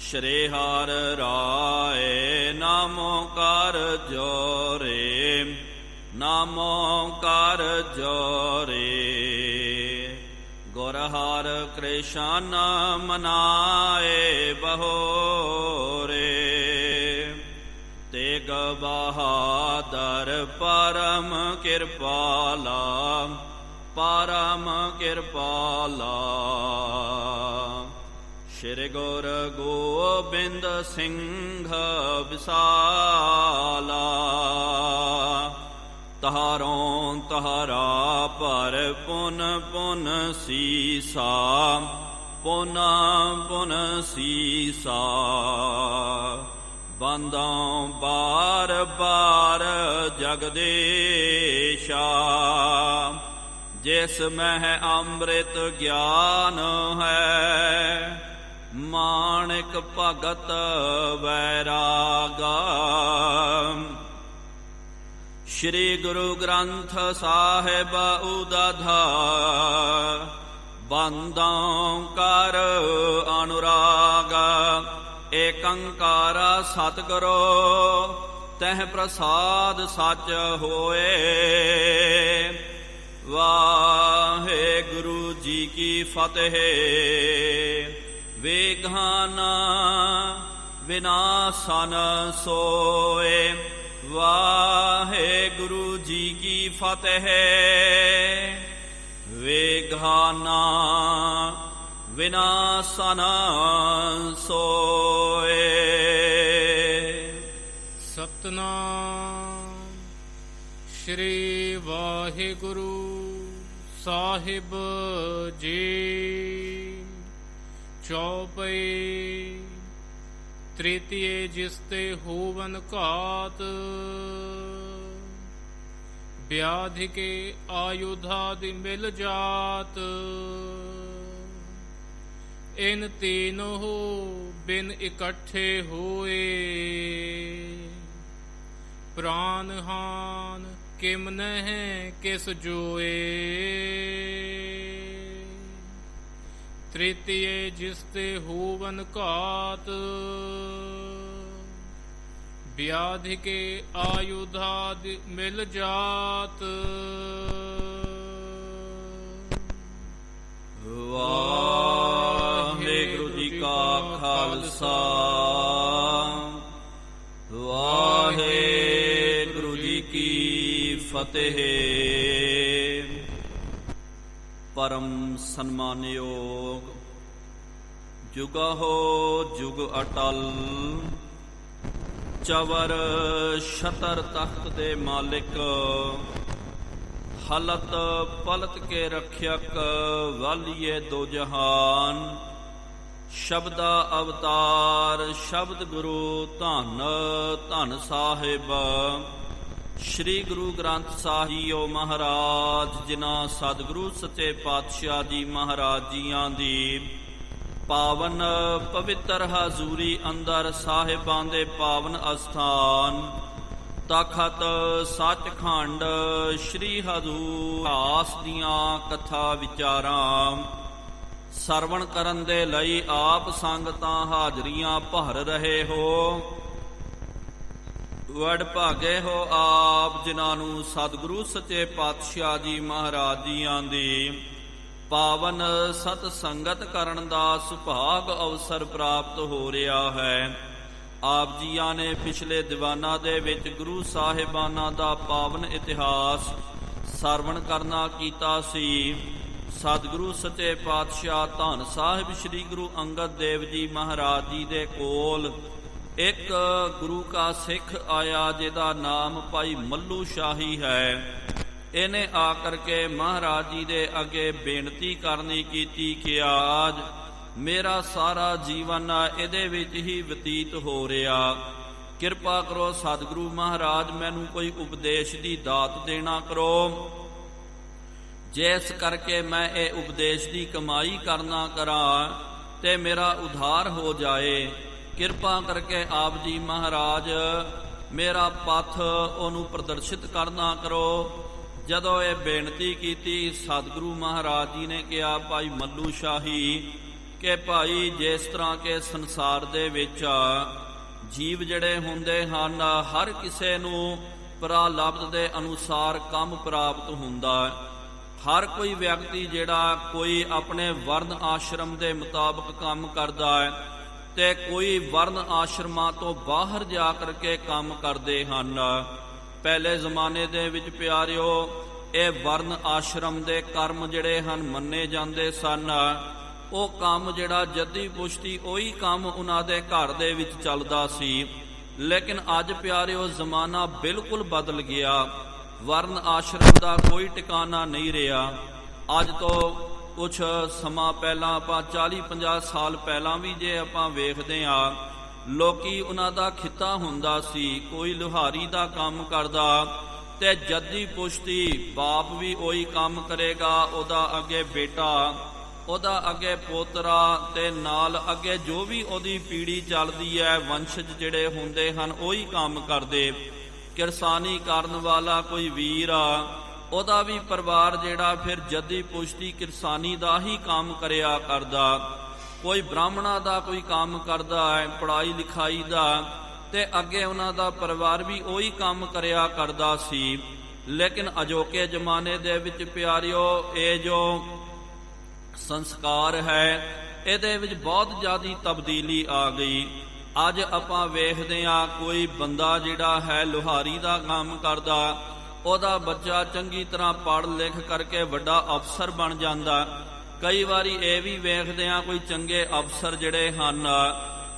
ਸ਼੍ਰੀ ਹਰਿ ਰਾਏ ਨਾਮੋ ਕਰ ਜੋਰੇ, ਨਾਮੋ ਕਰ ਜੋਰੇ। ਗੁਰ ਹਰਿ ਕ੍ਰਿਸ਼ਨ ਮਨਾਏ ਬਹੋਰੇ, ਤੇਗ ਬਹਾਦਰ ਪਰਮ ਕਿਰਪਾਲਾ, ਪਰਮ ਕਿਰਪਾਲਾ। ਸ਼੍ਰੀ ਗੁਰ ਗੋਬਿੰਦ ਸਿੰਘ ਵਿਸਾਲਾ, ਤਹਾਰੋਂ ਤਹਾਰਾ ਪਰ ਪੁਨ ਪੁਨ ਸੀਸਾ, ਪੁਨ ਪੁਨ ਸੀਸਾ। ਬੰਦੋਂ ਬਾਰ ਬਾਰ ਜਗਦੀਸ਼ਾ, ਜਿਸ ਮਹਿ ਅੰਮ੍ਰਿਤ ਗਿਆਨ ਹੈ, ਮਾਣਿਕ ਭਗਤ ਵੈਰਾਗਾ। ਸ਼੍ਰੀ ਗੁਰੂ ਗ੍ਰੰਥ ਸਾਹਿਬ ਉਦਧਾ, ਬੰਦੋਂ ਕਰ ਅਨੁਰਾਗਾ। ਏਕੰਕਾਰ ਸਤਿਗੁਰੂ ਤਹਿ ਪ੍ਰਸਾਦ ਸੱਚ ਹੋਏ, ਵਾਹਿਗੁਰੂ ਜੀ ਕੀ ਫਤਿਹ। ਵੇਗਾਨ ਵਿਨਾਸਨ ਸੋਏ, ਵਾਹਿਗੁਰੂ ਜੀ ਕੀ ਫਤਿਹ। ਵੇਗਾਨ ਵਿਨਾਸਨ ਸੋਏ। ਸਤਨਾਮ ਸ਼੍ਰੀ ਵਾਹਿਗੁਰੂ ਸਾਹਿਬ ਜੀ। ਚੌਪਈ ਤ੍ਰਿਤੀਏ ਜਿਸ ਤੇ ਹੋਵਨ ਘਾਤ, ਵਿਆਧਿ ਕੇ ਆਯੁਧਾਦਿ ਮਿਲ ਜਾਤ। ਇਨ ਤੀਨੋ ਬਿਨ ਇਕੱਠੇ ਹੋਏ, ਪ੍ਰਾਨ ਹਾਨ ਕਿਮ ਨਹਿ ਕਿਸ ਜੋਏ। ਤ੍ਰਿਤੀਏ ਜਿਸ ਤੇ ਹੋਵਨ ਘਾਤ, ਵਿਆਧਿ ਕੇ ਆਯੁਧਾਦਿ ਮਿਲ ਜਾਤ। ਵਾਹਿਗੁਰੂ ਜੀ ਕਾ ਖਾਲਸਾ, ਵਾਹਿਗੁਰੂ ਜੀ ਕੀ ਫਤਿਹ। ਪਰਮ ਸਨਮਾਨਯੋਗ ਜੁਗਹੁ ਜੁਗ ਅਟਲ, ਚਵਰ ਛਤਰ ਤਖਤ ਦੇ ਮਾਲਿਕ, ਹਲਤ ਪਲਤ ਕੇ ਰਖਿਅਕ, ਵਾਲੀਏ ਦੋ ਜਹਾਨ। ਸ਼ਬਦਾ ਅਵਤਾਰ ਸ਼ਬਦ ਗੁਰੂ, ਧੰਨ ਧੰਨ ਸਾਹਿਬ ਸ਼੍ਰੀ ਗੁਰੂ ਗ੍ਰੰਥ ਸਾਹਿਬ ਮਹਾਰਾਜ, ਜਿਨ੍ਹਾਂ ਸਤਿਗੁਰੂ ਸੱਚੇ ਪਾਤਸ਼ਾਹ ਜੀ ਮਹਾਰਾਜ ਜੀਆਂ ਦੀ ਪਾਵਨ ਪਵਿੱਤਰ ਹਜ਼ੂਰੀ ਅੰਦਰ, ਸਾਹਿਬਾਂ ਦੇ ਪਾਵਨ ਅਸਥਾਨ ਤਖਤ ਸੱਚਖੰਡ ਸ਼੍ਰੀ ਹਜ਼ੂਰ ਆਸ ਦੀਆਂ ਕਥਾ ਵਿਚਾਰਾਂ ਸਰਵਣ ਕਰਨ ਦੇ ਲਈ ਆਪ ਸੰਗਤਾਂ ਹਾਜ਼ਰੀਆਂ ਭਰ ਰਹੇ ਹੋ। ਵਡ ਭਾਗੇ ਹੋ ਆਪ, ਜਿਨ੍ਹਾਂ ਨੂੰ ਸਤਿਗੁਰੂ ਸੱਚੇ ਪਾਤਸ਼ਾਹ ਜੀ ਮਹਾਰਾਜ ਜੀਆਂ ਦੀ ਪਾਵਨ ਸਤ ਸੰਗਤ ਕਰਨ ਦਾ ਸੁਭਾਗ ਅਵਸਰ ਪ੍ਰਾਪਤ ਹੋ ਰਿਹਾ ਹੈ। ਆਪ ਜੀਆਂ ਨੇ ਪਿਛਲੇ ਦੀਵਾਨਾਂ ਦੇ ਵਿੱਚ ਗੁਰੂ ਸਾਹਿਬਾਨਾਂ ਦਾ ਪਾਵਨ ਇਤਿਹਾਸ ਸਰਵਣ ਕਰਨਾ ਕੀਤਾ ਸੀ। ਸਤਿਗੁਰੂ ਸੱਚੇ ਪਾਤਸ਼ਾਹ ਧੰਨ ਸਾਹਿਬ ਸ੍ਰੀ ਗੁਰੂ ਅੰਗਦ ਦੇਵ ਜੀ ਮਹਾਰਾਜ ਜੀ ਦੇ ਕੋਲ ਇੱਕ ਗੁਰੂ ਕਾ ਸਿੱਖ ਆਇਆ, ਜਿਹਦਾ ਨਾਮ ਭਾਈ ਮੱਲੂ ਸ਼ਾਹੀ ਹੈ। ਇਹਨੇ ਆ ਕਰਕੇ ਮਹਾਰਾਜ ਜੀ ਦੇ ਅੱਗੇ ਬੇਨਤੀ ਕਰਨੀ ਕੀਤੀ ਕਿ ਆਜ ਮੇਰਾ ਸਾਰਾ ਜੀਵਨ ਇਹਦੇ ਵਿੱਚ ਹੀ ਬਤੀਤ ਹੋ ਰਿਹਾ, ਕਿਰਪਾ ਕਰੋ ਸਤਿਗੁਰੂ ਮਹਾਰਾਜ, ਮੈਨੂੰ ਕੋਈ ਉਪਦੇਸ਼ ਦੀ ਦਾਤ ਦੇਣਾ ਕਰੋ, ਜਿਸ ਕਰਕੇ ਮੈਂ ਇਹ ਉਪਦੇਸ਼ ਦੀ ਕਮਾਈ ਕਰਨਾ ਕਰਾਂ ਤੇ ਮੇਰਾ ਉਧਾਰ ਹੋ ਜਾਏ। ਕਿਰਪਾ ਕਰਕੇ ਆਪ ਜੀ ਮਹਾਰਾਜ ਮੇਰਾ ਪਥ ਉਹਨੂੰ ਪ੍ਰਦਰਸ਼ਿਤ ਕਰਨਾ ਕਰੋ। ਜਦੋਂ ਇਹ ਬੇਨਤੀ ਕੀਤੀ, ਸਤਿਗੁਰੂ ਮਹਾਰਾਜ ਜੀ ਨੇ ਕਿਹਾ, ਭਾਈ ਮੱਲੂ ਸ਼ਾਹੀ ਕਿ ਭਾਈ ਜਿਸ ਤਰ੍ਹਾਂ ਕੇ ਸੰਸਾਰ ਦੇ ਵਿੱਚ ਜੀਵ ਜਿਹੜੇ ਹੁੰਦੇ ਹਨ, ਹਰ ਕਿਸੇ ਨੂੰ ਪ੍ਰਾਲਬਧ ਦੇ ਅਨੁਸਾਰ ਕੰਮ ਪ੍ਰਾਪਤ ਹੁੰਦਾ ਹੈ। ਹਰ ਕੋਈ ਵਿਅਕਤੀ ਜਿਹੜਾ ਕੋਈ ਆਪਣੇ ਵਰਨ ਆਸ਼ਰਮ ਦੇ ਮੁਤਾਬਕ ਕੰਮ ਕਰਦਾ ਹੈ ਤੇ ਕੋਈ ਵਰਨ ਆਸ਼ਰਮਾਂ ਤੋਂ ਬਾਹਰ ਜਾ ਕਰਕੇ ਕੰਮ ਕਰਦੇ ਹਨ। ਪਹਿਲੇ ਜ਼ਮਾਨੇ ਦੇ ਵਿੱਚ ਪਿਆਰਿਓ ਇਹ ਵਰਨ ਆਸ਼ਰਮ ਦੇ ਕਰਮ ਜਿਹੜੇ ਹਨ ਮੰਨੇ ਜਾਂਦੇ ਸਨ। ਉਹ ਕੰਮ ਜਿਹੜਾ ਜੱਦੀ ਪੁਸ਼ਤੀ ਉਹੀ ਕੰਮ ਉਹਨਾਂ ਦੇ ਘਰ ਦੇ ਵਿੱਚ ਚੱਲਦਾ ਸੀ। ਲੇਕਿਨ ਅੱਜ ਪਿਆਰਿਓ ਜ਼ਮਾਨਾ ਬਿਲਕੁਲ ਬਦਲ ਗਿਆ। ਵਰਨ ਆਸ਼ਰਮ ਦਾ ਕੋਈ ਟਿਕਾਣਾ ਨਹੀਂ ਰਿਹਾ। ਅੱਜ ਤੋਂ ਕੁਛ ਸਮਾਂ ਪਹਿਲਾਂ ਆਪਾਂ 40-50 ਸਾਲ ਪਹਿਲਾਂ ਵੀ ਜੇ ਆਪਾਂ ਵੇਖਦੇ ਹਾਂ, ਲੋਕੀ ਉਹਨਾਂ ਦਾ ਖਿੱਤਾ ਹੁੰਦਾ ਸੀ। ਕੋਈ ਲੁਹਾਰੀ ਦਾ ਕੰਮ ਕਰਦਾ ਤੇ ਜੱਦੀ ਪੁਸ਼ਤੀ ਬਾਪ ਵੀ ਉਹੀ ਕੰਮ ਕਰੇਗਾ, ਉਹਦਾ ਅੱਗੇ ਬੇਟਾ, ਉਹਦਾ ਅੱਗੇ ਪੋਤਰਾ ਤੇ ਨਾਲ ਅੱਗੇ ਜੋ ਵੀ ਉਹਦੀ ਪੀੜ੍ਹੀ ਚੱਲਦੀ ਹੈ, ਵੰਸ਼ਜ ਜਿਹੜੇ ਹੁੰਦੇ ਹਨ ਉਹੀ ਕੰਮ ਕਰਦੇ। ਕਿਰਸਾਨੀ ਕਰਨ ਵਾਲਾ ਕੋਈ ਵੀਰ ਆ, ਉਹਦਾ ਵੀ ਪਰਿਵਾਰ ਜਿਹੜਾ ਫਿਰ ਜੱਦੀ ਪੁਸ਼ਤੀ ਕਿਰਸਾਨੀ ਦਾ ਹੀ ਕੰਮ ਕਰਿਆ ਕਰਦਾ। ਕੋਈ ਬ੍ਰਾਹਮਣਾਂ ਦਾ ਕੋਈ ਕੰਮ ਕਰਦਾ ਹੈ ਪੜ੍ਹਾਈ ਲਿਖਾਈ ਦਾ, ਤੇ ਅੱਗੇ ਉਹਨਾਂ ਦਾ ਪਰਿਵਾਰ ਵੀ ਉਹੀ ਕੰਮ ਕਰਿਆ ਕਰਦਾ ਸੀ। ਲੇਕਿਨ ਅਜੋਕੇ ਜ਼ਮਾਨੇ ਦੇ ਵਿੱਚ ਪਿਆਰਿਓ ਇਹ ਜੋ ਸੰਸਕਾਰ ਹੈ ਇਹਦੇ ਵਿੱਚ ਬਹੁਤ ਜ਼ਿਆਦਾ ਤਬਦੀਲੀ ਆ ਗਈ। ਅੱਜ ਆਪਾਂ ਵੇਖਦੇ ਹਾਂ ਕੋਈ ਬੰਦਾ ਜਿਹੜਾ ਹੈ ਲੁਹਾਰੀ ਦਾ ਕੰਮ ਕਰਦਾ, ਉਹਦਾ ਬੱਚਾ ਚੰਗੀ ਤਰ੍ਹਾਂ ਪੜ੍ਹ ਲਿਖ ਕਰਕੇ ਵੱਡਾ ਅਫਸਰ ਬਣ ਜਾਂਦਾ। ਕਈ ਵਾਰੀ ਇਹ ਵੀ ਵੇਖਦੇ ਹਾਂ ਕੋਈ ਚੰਗੇ ਅਫਸਰ ਜਿਹੜੇ ਹਨ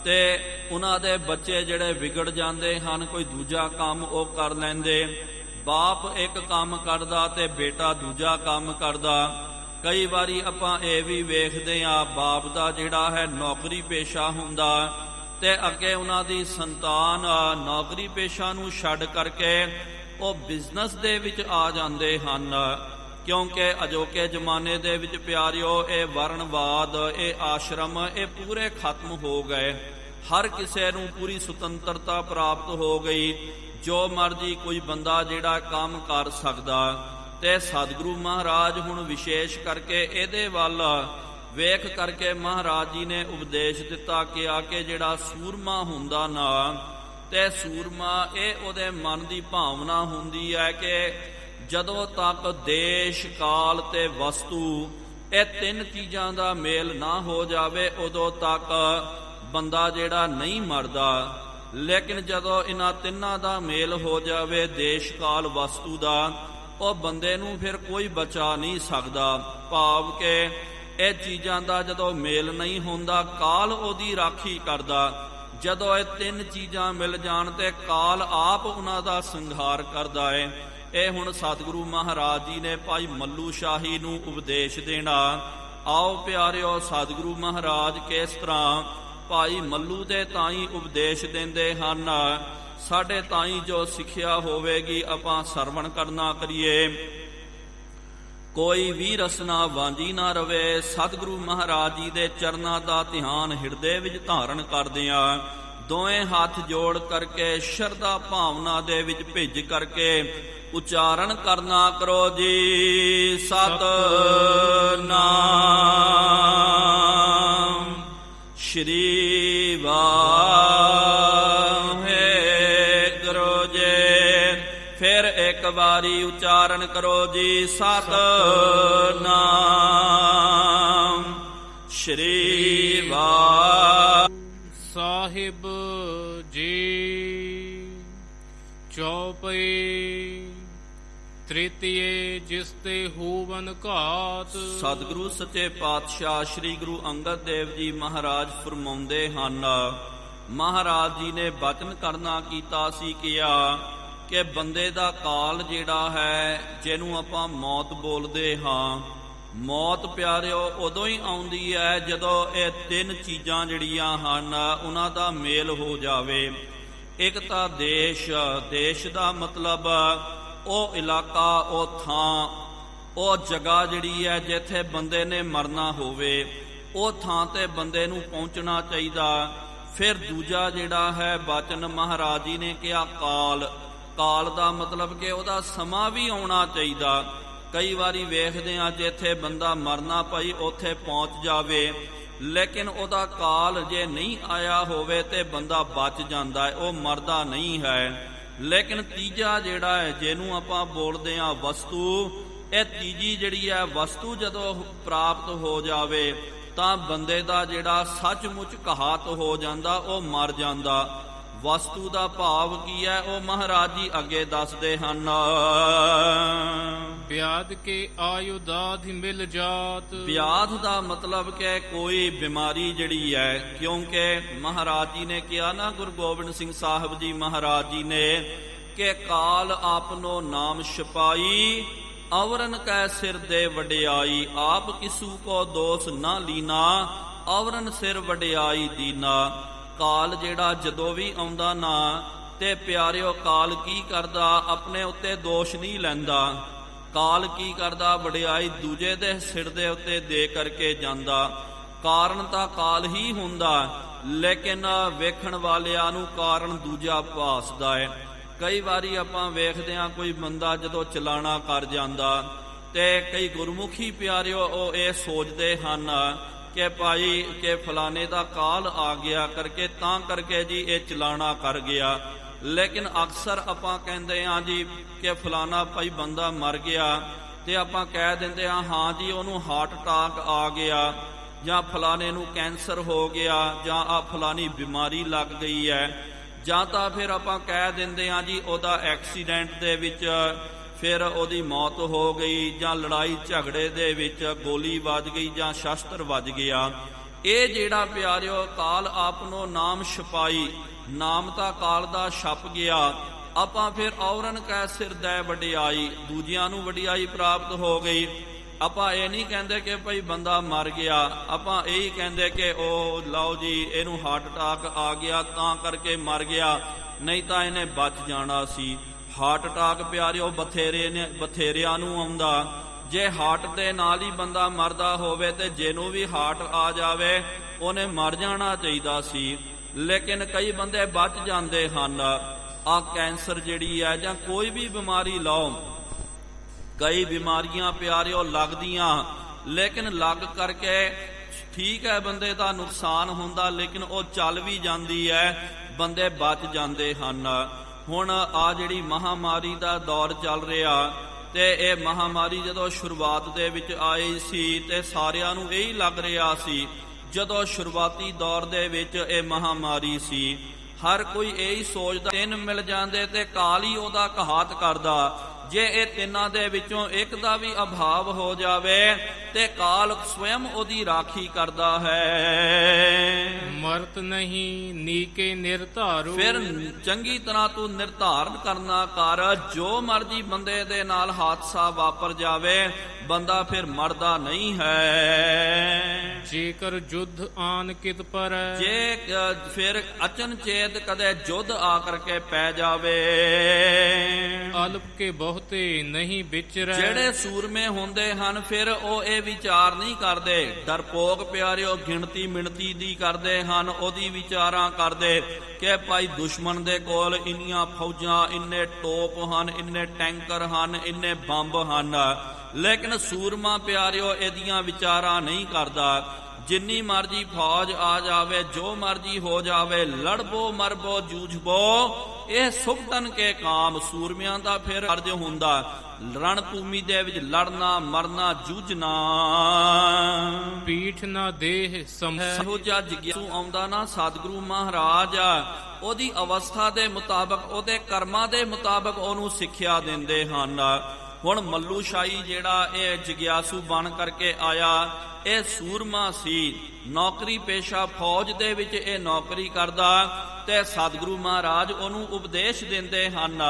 ਤੇ ਉਹਨਾਂ ਦੇ ਬੱਚੇ ਜਿਹੜੇ ਵਿਗੜ ਜਾਂਦੇ ਹਨ, ਕੋਈ ਦੂਜਾ ਕੰਮ ਉਹ ਕਰ ਲੈਂਦੇ। ਬਾਪ ਇੱਕ ਕੰਮ ਕਰਦਾ ਤੇ ਬੇਟਾ ਦੂਜਾ ਕੰਮ ਕਰਦਾ। ਕਈ ਵਾਰੀ ਆਪਾਂ ਇਹ ਵੀ ਵੇਖਦੇ ਹਾਂ ਬਾਪ ਦਾ ਜਿਹੜਾ ਹੈ ਨੌਕਰੀ ਪੇਸ਼ਾ ਹੁੰਦਾ ਤੇ ਅੱਗੇ ਉਹਨਾਂ ਦੀ ਸੰਤਾਨ ਨੌਕਰੀ ਪੇਸ਼ਾ ਨੂੰ ਛੱਡ ਕਰਕੇ ਉਹ ਬਿਜ਼ਨਸ ਦੇ ਵਿੱਚ ਆ ਜਾਂਦੇ ਹਨ। ਕਿਉਂਕਿ ਅਜੋਕੇ ਜ਼ਮਾਨੇ ਦੇ ਵਿੱਚ ਪਿਆਰਿਓ ਇਹ ਵਰਨਵਾਦ, ਇਹ ਆਸ਼ਰਮ ਇਹ ਪੂਰੇ ਖਤਮ ਹੋ ਗਏ। ਹਰ ਕਿਸੇ ਨੂੰ ਪੂਰੀ ਸੁਤੰਤਰਤਾ ਪ੍ਰਾਪਤ ਹੋ ਗਈ। ਜੋ ਮਰਜ਼ੀ ਕੋਈ ਬੰਦਾ ਜਿਹੜਾ ਕੰਮ ਕਰ ਸਕਦਾ। ਤੇ ਸਤਿਗੁਰੂ ਮਹਾਰਾਜ ਹੁਣ ਵਿਸ਼ੇਸ਼ ਕਰਕੇ ਇਹਦੇ ਵੱਲ ਵੇਖ ਕਰਕੇ ਮਹਾਰਾਜ ਜੀ ਨੇ ਉਪਦੇਸ਼ ਦਿੱਤਾ ਕਿ ਆ ਕੇ ਜਿਹੜਾ ਸੂਰਮਾ ਹੁੰਦਾ ਨਾ, ਤੇ ਸੂਰਮਾ ਇਹ ਉਹਦੇ ਮਨ ਦੀ ਭਾਵਨਾ ਹੁੰਦੀ ਹੈ ਕਿ ਜਦੋਂ ਤੱਕ ਦੇਸ਼, ਕਾਲ ਤੇ ਵਸਤੂ ਇਹ ਤਿੰਨ ਚੀਜ਼ਾਂ ਦਾ ਮੇਲ ਨਾ ਹੋ ਜਾਵੇ ਉਦੋਂ ਤੱਕ ਬੰਦਾ ਜਿਹੜਾ ਨਹੀਂ ਮਰਦਾ। ਲੇਕਿਨ ਜਦੋਂ ਇਹਨਾਂ ਤਿੰਨਾਂ ਦਾ ਮੇਲ ਹੋ ਜਾਵੇ, ਦੇਸ਼, ਕਾਲ, ਵਸਤੂ ਦਾ, ਉਹ ਬੰਦੇ ਨੂੰ ਫਿਰ ਕੋਈ ਬਚਾ ਨਹੀਂ ਸਕਦਾ। ਭਾਵ ਕਿ ਇਹ ਚੀਜ਼ਾਂ ਦਾ ਜਦੋਂ ਮੇਲ ਨਹੀਂ ਹੁੰਦਾ, ਕਾਲ ਉਹਦੀ ਰਾਖੀ ਕਰਦਾ। ਜਦੋਂ ਇਹ ਤਿੰਨ ਚੀਜ਼ਾਂ ਮਿਲ ਜਾਣ ਤੇ ਕਾਲ ਆਪ ਉਹਨਾਂ ਦਾ ਸੰਘਾਰ ਕਰਦਾ ਹੈ। ਇਹ ਹੁਣ ਸਤਿਗੁਰੂ ਮਹਾਰਾਜ ਜੀ ਨੇ ਭਾਈ ਮੱਲੂ ਸ਼ਾਹੀ ਨੂੰ ਉਪਦੇਸ਼ ਦੇਣਾ। ਆਓ ਪਿਆਰਿਓ ਸਤਿਗੁਰੂ ਮਹਾਰਾਜ ਕਿਸ ਤਰ੍ਹਾਂ ਭਾਈ ਮੱਲੂ ਦੇ ਤਾਈਂ ਉਪਦੇਸ਼ ਦਿੰਦੇ ਹਨ। ਸਾਡੇ ਤਾਈਂ ਜੋ ਸਿੱਖਿਆ ਹੋਵੇਗੀ ਆਪਾਂ ਸਰਵਣ ਕਰਨਾ ਕਰੀਏ। ਕੋਈ ਵੀ ਰਸਨਾ ਵਾਂਝੀ ਨਾ ਰਵੇ। ਸਤਿਗੁਰੂ ਮਹਾਰਾਜ ਜੀ ਦੇ ਚਰਨਾਂ ਦਾ ਧਿਆਨ ਹਿਰਦੇ ਵਿੱਚ ਧਾਰਨ ਕਰਦਿਆਂ ਦੋਵੇਂ ਹੱਥ ਜੋੜ ਕਰਕੇ ਸ਼ਰਧਾ ਭਾਵਨਾ ਦੇ ਵਿੱਚ ਭਿੱਜ ਕਰਕੇ ਉਚਾਰਨ ਕਰਨਾ ਕਰੋ ਜੀ। ਸਤਿਨਾਮ ਸ਼੍ਰੀ ਵਾਹਿਗੁਰੂ ਜੀ। ਫਿਰ ਇੱਕ ਵਾਰੀ ਉਚਾਰਨ ਕਰੋ ਜੀ। ਸਤਿਨਾਮ ਸ਼੍ਰੀ ਵਾਹਿਗੁਰੂ ਸਾਹਿਬ ਜੀ। ਚੌਪਈ ਤ੍ਰਿਤੀਏ ਜਿਸ ਤੇ ਹੋਵਨ ਘਾਤ। ਸਤਿਗੁਰੂ ਸੱਚੇ ਪਾਤਸ਼ਾਹ ਸ੍ਰੀ ਗੁਰੂ ਅੰਗਦ ਦੇਵ ਜੀ ਮਹਾਰਾਜ ਫਰਮਾਉਂਦੇ ਹਨ, ਮਹਾਰਾਜ ਜੀ ਨੇ ਬਚਨ ਕਰਨਾ ਕੀਤਾ ਸੀ ਕਿਹਾ ਕਿ ਬੰਦੇ ਦਾ ਕਾਲ ਜਿਹੜਾ ਹੈ, ਜਿਹਨੂੰ ਆਪਾਂ ਮੌਤ ਬੋਲਦੇ ਹਾਂ, ਮੌਤ ਪਿਆਰਿਓ ਉਦੋਂ ਹੀ ਆਉਂਦੀ ਹੈ ਜਦੋਂ ਇਹ ਤਿੰਨ ਚੀਜ਼ਾਂ ਜਿਹੜੀਆਂ ਹਨ ਉਹਨਾਂ ਦਾ ਮੇਲ ਹੋ ਜਾਵੇ। ਇੱਕ ਤਾਂ ਦੇਸ਼, ਦੇਸ਼ ਦਾ ਮਤਲਬ ਉਹ ਇਲਾਕਾ, ਉਹ ਥਾਂ, ਉਹ ਜਗ੍ਹਾ ਜਿਹੜੀ ਹੈ ਜਿੱਥੇ ਬੰਦੇ ਨੇ ਮਰਨਾ ਹੋਵੇ, ਉਹ ਥਾਂ ਤੇ ਬੰਦੇ ਨੂੰ ਪਹੁੰਚਣਾ ਚਾਹੀਦਾ। ਫਿਰ ਦੂਜਾ ਜਿਹੜਾ ਹੈ ਬਚਨ ਮਹਾਰਾਜ ਜੀ ਨੇ ਕਿਹਾ ਕਾਲ। ਕਾਲ ਦਾ ਮਤਲਬ ਕਿ ਉਹਦਾ ਸਮਾਂ ਵੀ ਆਉਣਾ ਚਾਹੀਦਾ। ਕਈ ਵਾਰੀ ਵੇਖਦੇ ਹਾਂ ਜਿੱਥੇ ਬੰਦਾ ਮਰਨਾ ਭਾਈ ਉੱਥੇ ਪਹੁੰਚ ਜਾਵੇ, ਲੇਕਿਨ ਉਹਦਾ ਕਾਲ ਜੇ ਨਹੀਂ ਆਇਆ ਹੋਵੇ ਤੇ ਬੰਦਾ ਬਚ ਜਾਂਦਾ ਹੈ, ਉਹ ਮਰਦਾ ਨਹੀਂ ਹੈ। ਲੇਕਿਨ ਤੀਜਾ ਜਿਹੜਾ ਹੈ, ਜਿਹਨੂੰ ਆਪਾਂ ਬੋਲਦੇ ਹਾਂ ਵਸਤੂ, ਇਹ ਤੀਜੀ ਜਿਹੜੀ ਹੈ ਵਸਤੂ ਜਦੋਂ ਪ੍ਰਾਪਤ ਹੋ ਜਾਵੇ ਤਾਂ ਬੰਦੇ ਦਾ ਜਿਹੜਾ ਸੱਚਮੁੱਚ ਘਾਤ ਹੋ ਜਾਂਦਾ, ਉਹ ਮਰ ਜਾਂਦਾ। ਵਸਤੂ ਦਾ ਭਾਵ ਕੀ ਹੈ, ਉਹ ਮਹਾਰਾਜ ਜੀ ਅੱਗੇ ਦੱਸਦੇ ਹਨ। ਵਿਆਧ ਕੇ ਆਯੁਧਾਧਿ ਮਿਲ ਜਾਤ। ਵਿਆਧ ਦਾ ਮਤਲਬ ਕਿ ਕੋਈ ਬਿਮਾਰੀ ਜਿਹੜੀ ਹੈ, ਕਿਉਂਕਿ ਮਹਾਰਾਜ ਜੀ ਨੇ ਕਿਹਾ ਨਾ, ਗੁਰੂ ਗੋਬਿੰਦ ਸਿੰਘ ਸਾਹਿਬ ਜੀ ਮਹਾਰਾਜ ਜੀ ਨੇ ਕਿ ਕਾਲ ਆਪਨੋ ਨਾਮ ਛਪਾਈ, ਅਵਰਨ ਕੈ ਸਿਰ ਦੇ ਵਡਿਆਈ, ਆਪ ਕਿਸੂ ਕੋ ਦੋਸ ਨਾ ਲੀਨਾ, ਅਵਰਨ ਸਿਰ ਵਡਿਆਈ ਦੀਨਾ। ਕਾਲ ਜਿਹੜਾ ਜਦੋਂ ਵੀ ਆਉਂਦਾ ਨਾ ਤੇ ਪਿਆਰਿਓ, ਕਾਲ ਕੀ ਕਰਦਾ, ਆਪਣੇ ਉੱਤੇ ਦੋਸ਼ ਨਹੀਂ ਲੈਂਦਾ। ਕਾਲ ਕੀ ਕਰਦਾ, ਵਡਿਆਈ ਦੂਜੇ ਦੇ ਸਿਰ ਦੇ ਉੱਤੇ ਦੇ ਕਰਕੇ ਜਾਂਦਾ। ਕਾਰਨ ਤਾਂ ਕਾਲ ਹੀ ਹੁੰਦਾ, ਲੇਕਿਨ ਵੇਖਣ ਵਾਲਿਆਂ ਨੂੰ ਕਾਰਨ ਦੂਜਾ ਭਾਸਦਾ ਹੈ। ਕਈ ਵਾਰੀ ਆਪਾਂ ਵੇਖਦੇ ਹਾਂ ਕੋਈ ਬੰਦਾ ਜਦੋਂ ਚਲਾਣਾ ਕਰ ਜਾਂਦਾ ਤੇ ਕਈ ਗੁਰਮੁਖੀ ਪਿਆਰਿਓ ਉਹ ਇਹ ਸੋਚਦੇ ਹਨ ਕਿ ਭਾਈ ਕਿ ਫਲਾਣੇ ਦਾ ਕਾਲ ਆ ਗਿਆ ਕਰਕੇ ਤਾਂ ਕਰਕੇ ਜੀ ਇਹ ਚਲਾਣਾ ਕਰ ਗਿਆ। ਲੇਕਿਨ ਅਕਸਰ ਆਪਾਂ ਕਹਿੰਦੇ ਹਾਂ ਜੀ ਕਿ ਫਲਾਣਾ ਭਾਈ ਬੰਦਾ ਮਰ ਗਿਆ ਤੇ ਆਪਾਂ ਕਹਿ ਦਿੰਦੇ ਹਾਂ ਹਾਂ ਜੀ ਉਹਨੂੰ ਹਾਰਟ ਅਟੈਕ ਆ ਗਿਆ, ਜਾਂ ਫਲਾਣੇ ਨੂੰ ਕੈਂਸਰ ਹੋ ਗਿਆ, ਜਾਂ ਆ ਫਲਾਣੀ ਬਿਮਾਰੀ ਲੱਗ ਗਈ ਹੈ, ਜਾਂ ਤਾਂ ਫਿਰ ਆਪਾਂ ਕਹਿ ਦਿੰਦੇ ਹਾਂ ਜੀ ਉਹਦਾ ਐਕਸੀਡੈਂਟ ਦੇ ਵਿੱਚ ਫਿਰ ਉਹਦੀ ਮੌਤ ਹੋ ਗਈ, ਜਾਂ ਲੜਾਈ ਝਗੜੇ ਦੇ ਵਿੱਚ ਗੋਲੀ ਵੱਜ ਗਈ, ਜਾਂ ਸ਼ਸਤਰ ਵੱਜ ਗਿਆ। ਇਹ ਜਿਹੜਾ ਪਿਆਰਿਓ ਕਾਲ ਆਪਨੋ ਨਾਮ ਛਪਾਈ, ਨਾਮ ਤਾਂ ਕਾਲ ਦਾ ਛਪ ਗਿਆ, ਆਪਾਂ ਫਿਰ ਔਰਨ ਕੈ ਸਿਰ ਦੈ ਵਡਿਆਈ, ਦੂਜਿਆਂ ਨੂੰ ਵਡਿਆਈ ਪ੍ਰਾਪਤ ਹੋ ਗਈ। ਆਪਾਂ ਇਹ ਨਹੀਂ ਕਹਿੰਦੇ ਕਿ ਭਾਈ ਬੰਦਾ ਮਰ ਗਿਆ, ਆਪਾਂ ਇਹੀ ਕਹਿੰਦੇ ਕਿ ਉਹ ਲਓ ਜੀ ਇਹਨੂੰ ਹਾਰਟ ਅਟੈਕ ਆ ਗਿਆ ਤਾਂ ਕਰਕੇ ਮਰ ਗਿਆ, ਨਹੀਂ ਤਾਂ ਇਹਨੇ ਬਚ ਜਾਣਾ ਸੀ। ਹਾਰਟ ਅਟੈਕ ਪਿਆਰਿਓ ਬਥੇਰਿਆਂ ਨੂੰ ਆਉਂਦਾ। ਜੇ ਹਾਰਟ ਦੇ ਨਾਲ ਹੀ ਬੰਦਾ ਮਰਦਾ ਹੋਵੇ ਤੇ ਜਿਹਨੂੰ ਵੀ ਹਾਰਟ ਆ ਜਾਵੇ ਉਹਨੇ ਮਰ ਜਾਣਾ ਚਾਹੀਦਾ ਸੀ, ਲੇਕਿਨ ਕਈ ਬੰਦੇ ਬਚ ਜਾਂਦੇ ਹਨ। ਆ ਕੈਂਸਰ ਜਿਹੜੀ ਹੈ ਜਾਂ ਕੋਈ ਵੀ ਬਿਮਾਰੀ ਲਓ, ਕਈ ਬਿਮਾਰੀਆਂ ਪਿਆਰਿਓ ਲੱਗਦੀਆਂ, ਲੇਕਿਨ ਲੱਗ ਕਰਕੇ ਠੀਕ ਹੈ ਬੰਦੇ ਦਾ ਨੁਕਸਾਨ ਹੁੰਦਾ, ਲੇਕਿਨ ਉਹ ਚੱਲ ਵੀ ਜਾਂਦੀ ਹੈ, ਬੰਦੇ ਬਚ ਜਾਂਦੇ ਹਨ। ਹੁਣ ਆ ਜਿਹੜੀ ਮਹਾਮਾਰੀ ਦਾ ਦੌਰ ਚੱਲ ਰਿਹਾ ਤੇ ਇਹ ਮਹਾਮਾਰੀ ਜਦੋਂ ਸ਼ੁਰੂਆਤ ਦੇ ਵਿੱਚ ਆਈ ਸੀ ਤੇ ਸਾਰਿਆਂ ਨੂੰ ਇਹੀ ਲੱਗ ਰਿਹਾ ਸੀ, ਜਦੋਂ ਸ਼ੁਰੂਆਤੀ ਦੌਰ ਦੇ ਵਿੱਚ ਇਹ ਮਹਾਮਾਰੀ ਸੀ, ਹਰ ਕੋਈ ਇਹੀ ਸੋਚਦਾ ਤਿੰਨ ਮਿਲ ਜਾਂਦੇ ਤੇ ਕਾਲ ਹੀ ਉਹਦਾ ਘਾਤ ਕਰਦਾ। ਜੇ ਇਹ ਤਿੰਨਾਂ ਦੇ ਵਿੱਚੋਂ ਇੱਕ ਦਾ ਵੀ ਅਭਾਵ ਹੋ ਜਾਵੇ ਤੇ ਕਾਲ ਸਵਯੰ ਉਹਦੀ ਰਾਖੀ ਕਰਦਾ ਹੈ। ਮਰਤ ਨਹੀਂ ਨੀਕੇ ਨਿਰਧਾਰੂ। ਫਿਰ ਚੰਗੀ ਤਰ੍ਹਾਂ ਤੂੰ ਨਿਰਧਾਰਨ ਕਰਨਾ ਕਰ, ਜੋ ਮਰਜੀ ਬੰਦੇ ਦੇ ਨਾਲ ਹਾਦਸਾ ਵਾਪਰ ਜਾਵੇ ਬੰਦਾ ਫਿਰ ਮਰਦਾ ਨਹੀਂ ਹੈ। ਜੇਕਰ ਜੁਧ ਆਨ ਕਿਤ ਪਰ, ਜੇ ਫਿਰ ਅਚਨਚੇਤ ਕਦੇ ਜੁਧ ਆ ਕਰਕੇ ਪੈ ਜਾਵੇ। ਅਲਪ ਕੇ ਬਹੁਤੇ ਨਹੀਂ ਵਿਚਰੈ। ਜਿਹੜੇ ਸੂਰਮੇ ਹੁੰਦੇ ਹਨ ਫਿਰ ਉਹ ਇਹ ਵਿਚਾਰ ਨਹੀਂ ਕਰਦੇ, ਡਰਪੋਕ ਪਿਆਰਿਓ ਗਿਣਤੀ ਮਿਣਤੀ ਦੀ ਕਰਦੇ ਹਨ, ਉਹਦੀ ਵਿਚਾਰਾਂ ਕਰਦੇ ਕਿ ਭਾਈ ਦੁਸ਼ਮਣ ਦੇ ਕੋਲ ਇੰਨੀਆਂ ਫੌਜਾਂ, ਇੰਨੇ ਟੋਪ ਹਨ, ਇੰਨੇ ਟੈਂਕਰ ਹਨ, ਇੰਨੇ ਬੰਬ ਹਨ, ਲੇਕਿਨ ਸੂਰਮਾ ਪਿਆਰਿਓ ਇਹਦੀਆਂ ਵਿਚਾਰਾਂ ਨਹੀਂ ਕਰਦਾ। ਜਿੰਨੀ ਮਰਜੀ ਫੌਜ ਆ ਜਾਵੇ, ਜੋ ਮਰਜੀ ਹੋ ਜਾਵੇ, ਲੜਬੋ ਮਰਬੋ ਜੂਝਬੋ, ਇਹ ਸੁਖਤਨ ਕੇ ਕਾਮ। ਸੂਰਮਿਆਂ ਦਾ ਫਿਰ ਅਰਜ ਹੁੰਦਾ ਰਣ ਭੂਮੀ ਦੇ ਵਿੱਚ ਲੜਨਾ, ਮਰਨਾ, ਜੂਝਣਾ। ਪੀਠ ਨਾ ਦੇਹ ਇਹੋ ਜਿਹਾ ਜਿਗਿਆਸੂ ਆਉਂਦਾ ਨਾ ਸਤਿਗੁਰੂ ਮਹਾਰਾਜ, ਉਹਦੀ ਅਵਸਥਾ ਦੇ ਮੁਤਾਬਕ, ਉਹਦੇ ਕਰਮਾਂ ਦੇ ਮੁਤਾਬਕ ਉਹਨੂੰ ਸਿੱਖਿਆ ਦਿੰਦੇ ਹਨ। ਹੁਣ ਮੱਲੂ ਸ਼ਾਹੀ ਜਿਹੜਾ ਇਹ ਜਿਗਿਆਸੂ ਬਣ ਕਰਕੇ ਆਇਆ, ਇਹ ਸੂਰਮਾ ਸੀ, ਨੌਕਰੀ ਪੇਸ਼ਾ ਫੌਜ ਦੇ ਵਿੱਚ ਇਹ ਨੌਕਰੀ ਕਰਦਾ ਤੇ ਸਤਿਗੁਰੂ ਮਹਾਰਾਜ ਉਹਨੂੰ ਉਪਦੇਸ਼ ਦਿੰਦੇ ਹਨ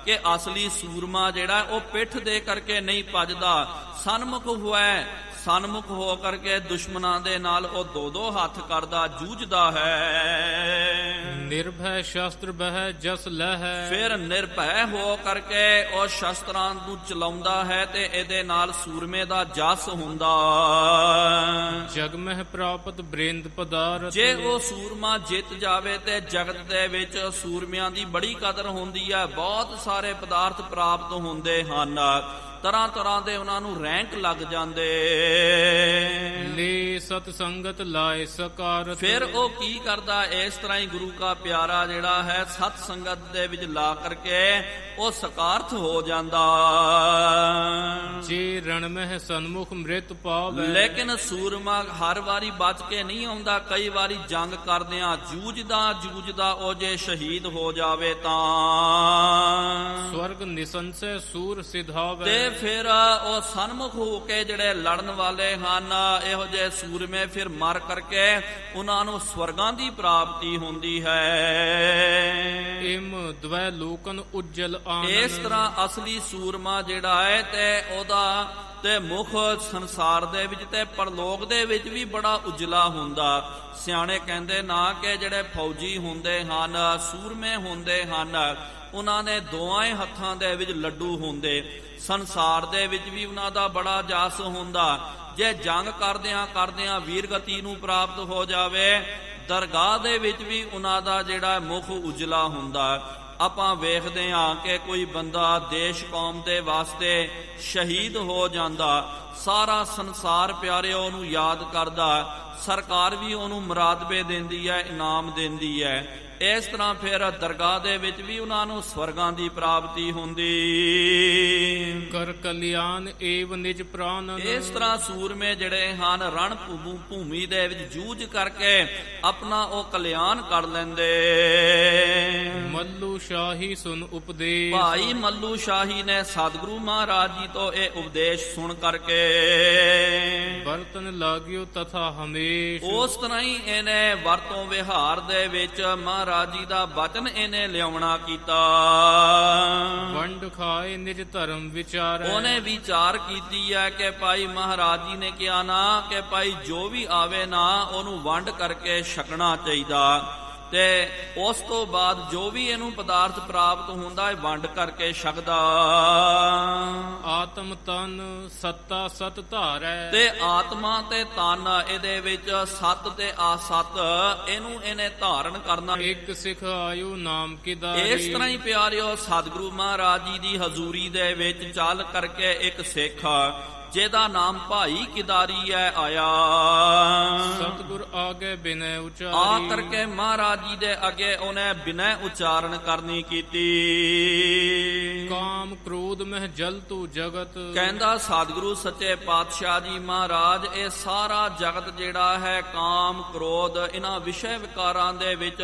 ਕਿ ਅਸਲੀ ਸੂਰਮਾ ਜਿਹੜਾ ਉਹ ਪਿੱਠ ਦੇ ਕਰਕੇ ਨਹੀਂ ਭੱਜਦਾ, ਸਨਮੁਖ ਹੋਇਆ, ਸਨਮੁਖ ਹੋ ਕਰਕੇ ਦੁਸ਼ਮਣਾਂ ਦੇ ਨਾਲ ਉਹ ਦੋ ਦੋ ਹੱਥ ਕਰਦਾ, ਜੂਝਦਾ ਹੈ। ਨਿਰਭੈ ਸ਼ਸਤਰ ਬਹਿ ਜਸ ਲਹਿ। ਫਿਰ ਨਿਰਭੈ ਹੋ ਕਰਕੇ ਉਹ ਸ਼ਸਤਰਾਂ ਨੂੰ ਚਲਾਉਂਦਾ ਹੈ ਤੇ ਇਹਦੇ ਨਾਲ ਸੂਰਮੇ ਦਾ ਜਸ ਹੁੰਦਾ। ਜਗ ਮਹਿ ਪ੍ਰਾਪਤ ਬ੍ਰਿੰਦ ਪਦਾਰਥ। ਜੇ ਉਹ ਸੂਰਮਾ ਜਿੱਤ ਜਾਵੇ ਤੇ ਜਗਤ ਦੇ ਵਿੱਚ ਸੂਰਮਿਆਂ ਦੀ ਬੜੀ ਕਦਰ ਹੁੰਦੀ ਹੈ, ਬਹੁਤ ਸਾਰੇ ਪਦਾਰਥ ਪ੍ਰਾਪਤ ਹੁੰਦੇ ਹਨ। ਤਰ੍ਹਾਂ ਤਰ੍ਹਾਂ ਦੇ ਉਹਨਾਂ ਨੂੰ ਰੈਂਕ ਲੱਗ ਜਾਂਦੇ। ਲੈ ਸਤ ਸੰਗਤ ਲਾਏ ਸਕਾਰਤ। ਫਿਰ ਉਹ ਕੀ ਕਰਦਾ, ਇਸ ਤਰ੍ਹਾਂ ਹੀ ਗੁਰੂ ਕਾ ਪਿਆਰਾ ਜਿਹੜਾ ਹੈ ਸਤ ਸੰਗਤ ਦੇ ਵਿੱਚ ਲਾ ਕਰਕੇ ਉਹ ਸਕਾਰਥ ਹੋ ਜਾਂਦਾ। ਜੇ ਰਣ ਮਹਿ ਸਨਮੁਖ ਮ੍ਰਿਤ ਪਾਵੈ। ਲੇਕਿਨ ਸੂਰਮਾ ਹਰ ਵਾਰੀ ਬਚ ਕੇ ਨਹੀਂ ਆਉਂਦਾ, ਕਈ ਵਾਰੀ ਜੰਗ ਕਰਦਿਆਂ ਜੂਝਦਾ ਉਹ ਜੇ ਸ਼ਹੀਦ ਹੋ ਜਾਵੇ ਤਾਂ ਸਵਰਗ ਨਿਸੰਸੈ ਸੂਰ ਸਿਧਾਵੈ। ਤੇ ਫਿਰ ਉਹ ਸਨਮੁਖ ਹੋ ਕੇ ਜਿਹੜੇ ਲੜਨ ਵਾਲੇ ਹਨ ਇਹੋ ਜਿਹੇ ਸੂਰਮੇ ਫਿਰ ਮਰ ਕਰਕੇ ਉਹਨਾਂ ਨੂੰ ਸਵਰਗਾਂ ਦੀ ਪ੍ਰਾਪਤੀ ਹੁੰਦੀ ਹੈ। ਇਮ ਦਵੈ ਲੋਕਨ ਉਜਲ ਆਨੰਦ। ਇਸ ਤਰ੍ਹਾਂ ਅਸਲੀ ਸੂਰਮਾ ਜਿਹੜਾ ਹੈ ਤੇ ਉਹਦਾ ਤੇ ਮੁਖ ਸੰਸਾਰ ਦੇ ਵਿੱਚ ਤੇ ਪਰਲੋਕ ਦੇ ਵਿੱਚ ਵੀ ਬੜਾ ਉਜਲਾ ਹੁੰਦਾ। ਸਿਆਣੇ ਕਹਿੰਦੇ ਨਾ ਕਿ ਜਿਹੜੇ ਫੌਜੀ ਹੁੰਦੇ ਹਨ, ਸੂਰਮੇ ਹੁੰਦੇ ਹਨ, ਉਹਨਾਂ ਨੇ ਦੋਹਾਂ ਹੱਥਾਂ ਦੇ ਵਿੱਚ ਲੱਡੂ ਹੁੰਦੇ। ਸੰਸਾਰ ਦੇ ਵਿੱਚ ਵੀ ਉਹਨਾਂ ਦਾ ਬੜਾ ਜਸ ਹੁੰਦਾ। ਜੇ ਜੰਗ ਕਰਦਿਆਂ ਵੀਰਗਤੀ ਨੂੰ ਪ੍ਰਾਪਤ ਹੋ ਜਾਵੇ, ਦਰਗਾਹ ਦੇ ਵਿੱਚ ਵੀ ਉਹਨਾਂ ਦਾ ਜਿਹੜਾ ਮੁਖ ਉਜਲਾ ਹੁੰਦਾ। ਆਪਾਂ ਵੇਖਦੇ ਹਾਂ ਕਿ ਕੋਈ ਬੰਦਾ ਦੇਸ਼ ਕੌਮ ਦੇ ਵਾਸਤੇ ਸ਼ਹੀਦ ਹੋ ਜਾਂਦਾ, ਸਾਰਾ ਸੰਸਾਰ ਪਿਆਰੇ ਉਹਨੂੰ ਯਾਦ ਕਰਦਾ, ਸਰਕਾਰ ਵੀ ਉਹਨੂੰ ਮੁਰਾਦਬੇ ਦਿੰਦੀ ਹੈ, ਇਨਾਮ ਦਿੰਦੀ ਹੈ। ਇਸ ਤਰ੍ਹਾਂ ਫਿਰ ਦਰਗਾਹ ਦੇ ਵਿੱਚ ਵੀ ਉਹਨਾਂ ਨੂੰ ਸਵਰਗਾਂ ਦੀ ਪ੍ਰਾਪਤੀ ਹੁੰਦੀ। ਕਰ ਕਲਿਆਣ ਏਵ ਨਿਜ ਪ੍ਰਾਨ। ਇਸ ਤਰ੍ਹਾਂ ਸੂਰਮੇ ਜਿਹੜੇ ਹਨ ਰਣ ਭੂਮੀ ਦੇ ਵਿੱਚ ਜੂਝ ਕਰਕੇ ਆਪਣਾ ਉਹ ਕਲਿਆਣ ਕਰ ਲੈਂਦੇ। ਮੱਲੂ ਸ਼ਾਹੀ ਸੁਨ ਉਪਦੇਸ਼। ਭਾਈ ਮੱਲੂ ਸ਼ਾਹੀ ਨੇ ਸਤਿਗੁਰੂ ਮਹਾਰਾਜ ਜੀ ਤੋਂ ਇਹ ਉਪਦੇਸ਼ ਸੁਣ ਕਰਕੇ ਵਰਤਨ ਲਾਗਿਓ ਤਥਾ ਹਮੇਸ਼। ਉਸ ਤਰ੍ਹਾਂ ਹੀ ਇਹਨੇ ਵਰਤੋਂ ਵਿਹਾਰ ਦੇ ਵਿੱਚ ਮਹਾਰਾਜ ਜੀ ਦਾ ਬਚਨ ਇਹਨੇ ਲਿਆਉਣਾ ਕੀਤਾ। ਵੰਡ ਖਾਏ ਨਿਜ ਧਰਮ ਵਿਚਾਰੈ। ਉਹਨੇ ਵਿਚਾਰ ਕੀਤੀ ਹੈ ਕਿ ਭਾਈ ਮਹਾਰਾਜ ਜੀ ਨੇ ਕਿਹਾ ਨਾ ਕਿ ਭਾਈ ਜੋ ਵੀ ਆਵੇ ਨਾ ਉਹਨੂੰ ਵੰਡ ਕਰਕੇ ਛਕਣਾ ਚਾਹੀਦਾ, ਤੇ ਉਸ ਤੋਂ ਬਾਅਦ ਜੋ ਵੀ ਇਹਨੂੰ ਪਦਾਰਥ ਪ੍ਰਾਪਤ ਹੁੰਦਾ ਹੈ ਵੰਡ ਕਰਕੇ ਛਕਦਾ। ਆਤਮ ਤਨ ਸੱਤਾ ਸਤ ਧਾਰੈ। ਤੇ ਆਤਮਾ ਤੇ ਤਨ ਇਹਦੇ ਵਿੱਚ ਸਤ ਤੇ ਆਸਤ ਇਹਨੂੰ ਇਹਨੇ ਧਾਰਨ ਕਰਨਾ। ਇੱਕ ਸਿੱਖ ਆਯੂ ਨਾਮ ਕਿਦਾਰੀ। ਇਸ ਤਰ੍ਹਾਂ ਹੀ ਪਿਆਰਿਓ ਸਤਿਗੁਰੂ ਮਹਾਰਾਜ ਜੀ ਦੀ ਹਜ਼ੂਰੀ ਦੇ ਵਿੱਚ ਚੱਲ ਕਰਕੇ ਇੱਕ ਸਿੱਖ ਜਿਹਦਾ ਨਾਮ ਭਾਈ ਕਿਦਾਰੀ ਹੈ ਆਇਆ। ਸਤਿਗੁਰ ਆਗੇ ਬਿਨੈ ਉਚਾਰੀ। ਆ ਕਰਕੇ ਮਹਾਰਾਜ ਜੀ ਦੇ ਅੱਗੇ ਉਹਨੇ ਬਿਨੈ ਉਚਾਰਨ ਕਰਨੀ ਕੀਤੀ। ਕਾਮ ਕ੍ਰੋਧ ਮਹਿ ਜਲ ਤੂ ਜਗਤ। ਕਹਿੰਦਾ ਸਤਿਗੁਰੂ ਸੱਚੇ ਪਾਤਸ਼ਾਹ ਜੀ ਮਹਾਰਾਜ ਇਹ ਸਾਰਾ ਜਗਤ ਜਿਹੜਾ ਹੈ ਕਾਮ ਕ੍ਰੋਧ ਇਹਨਾਂ ਵਿਸ਼ੇ ਵਿਕਾਰਾਂ ਦੇ ਵਿੱਚ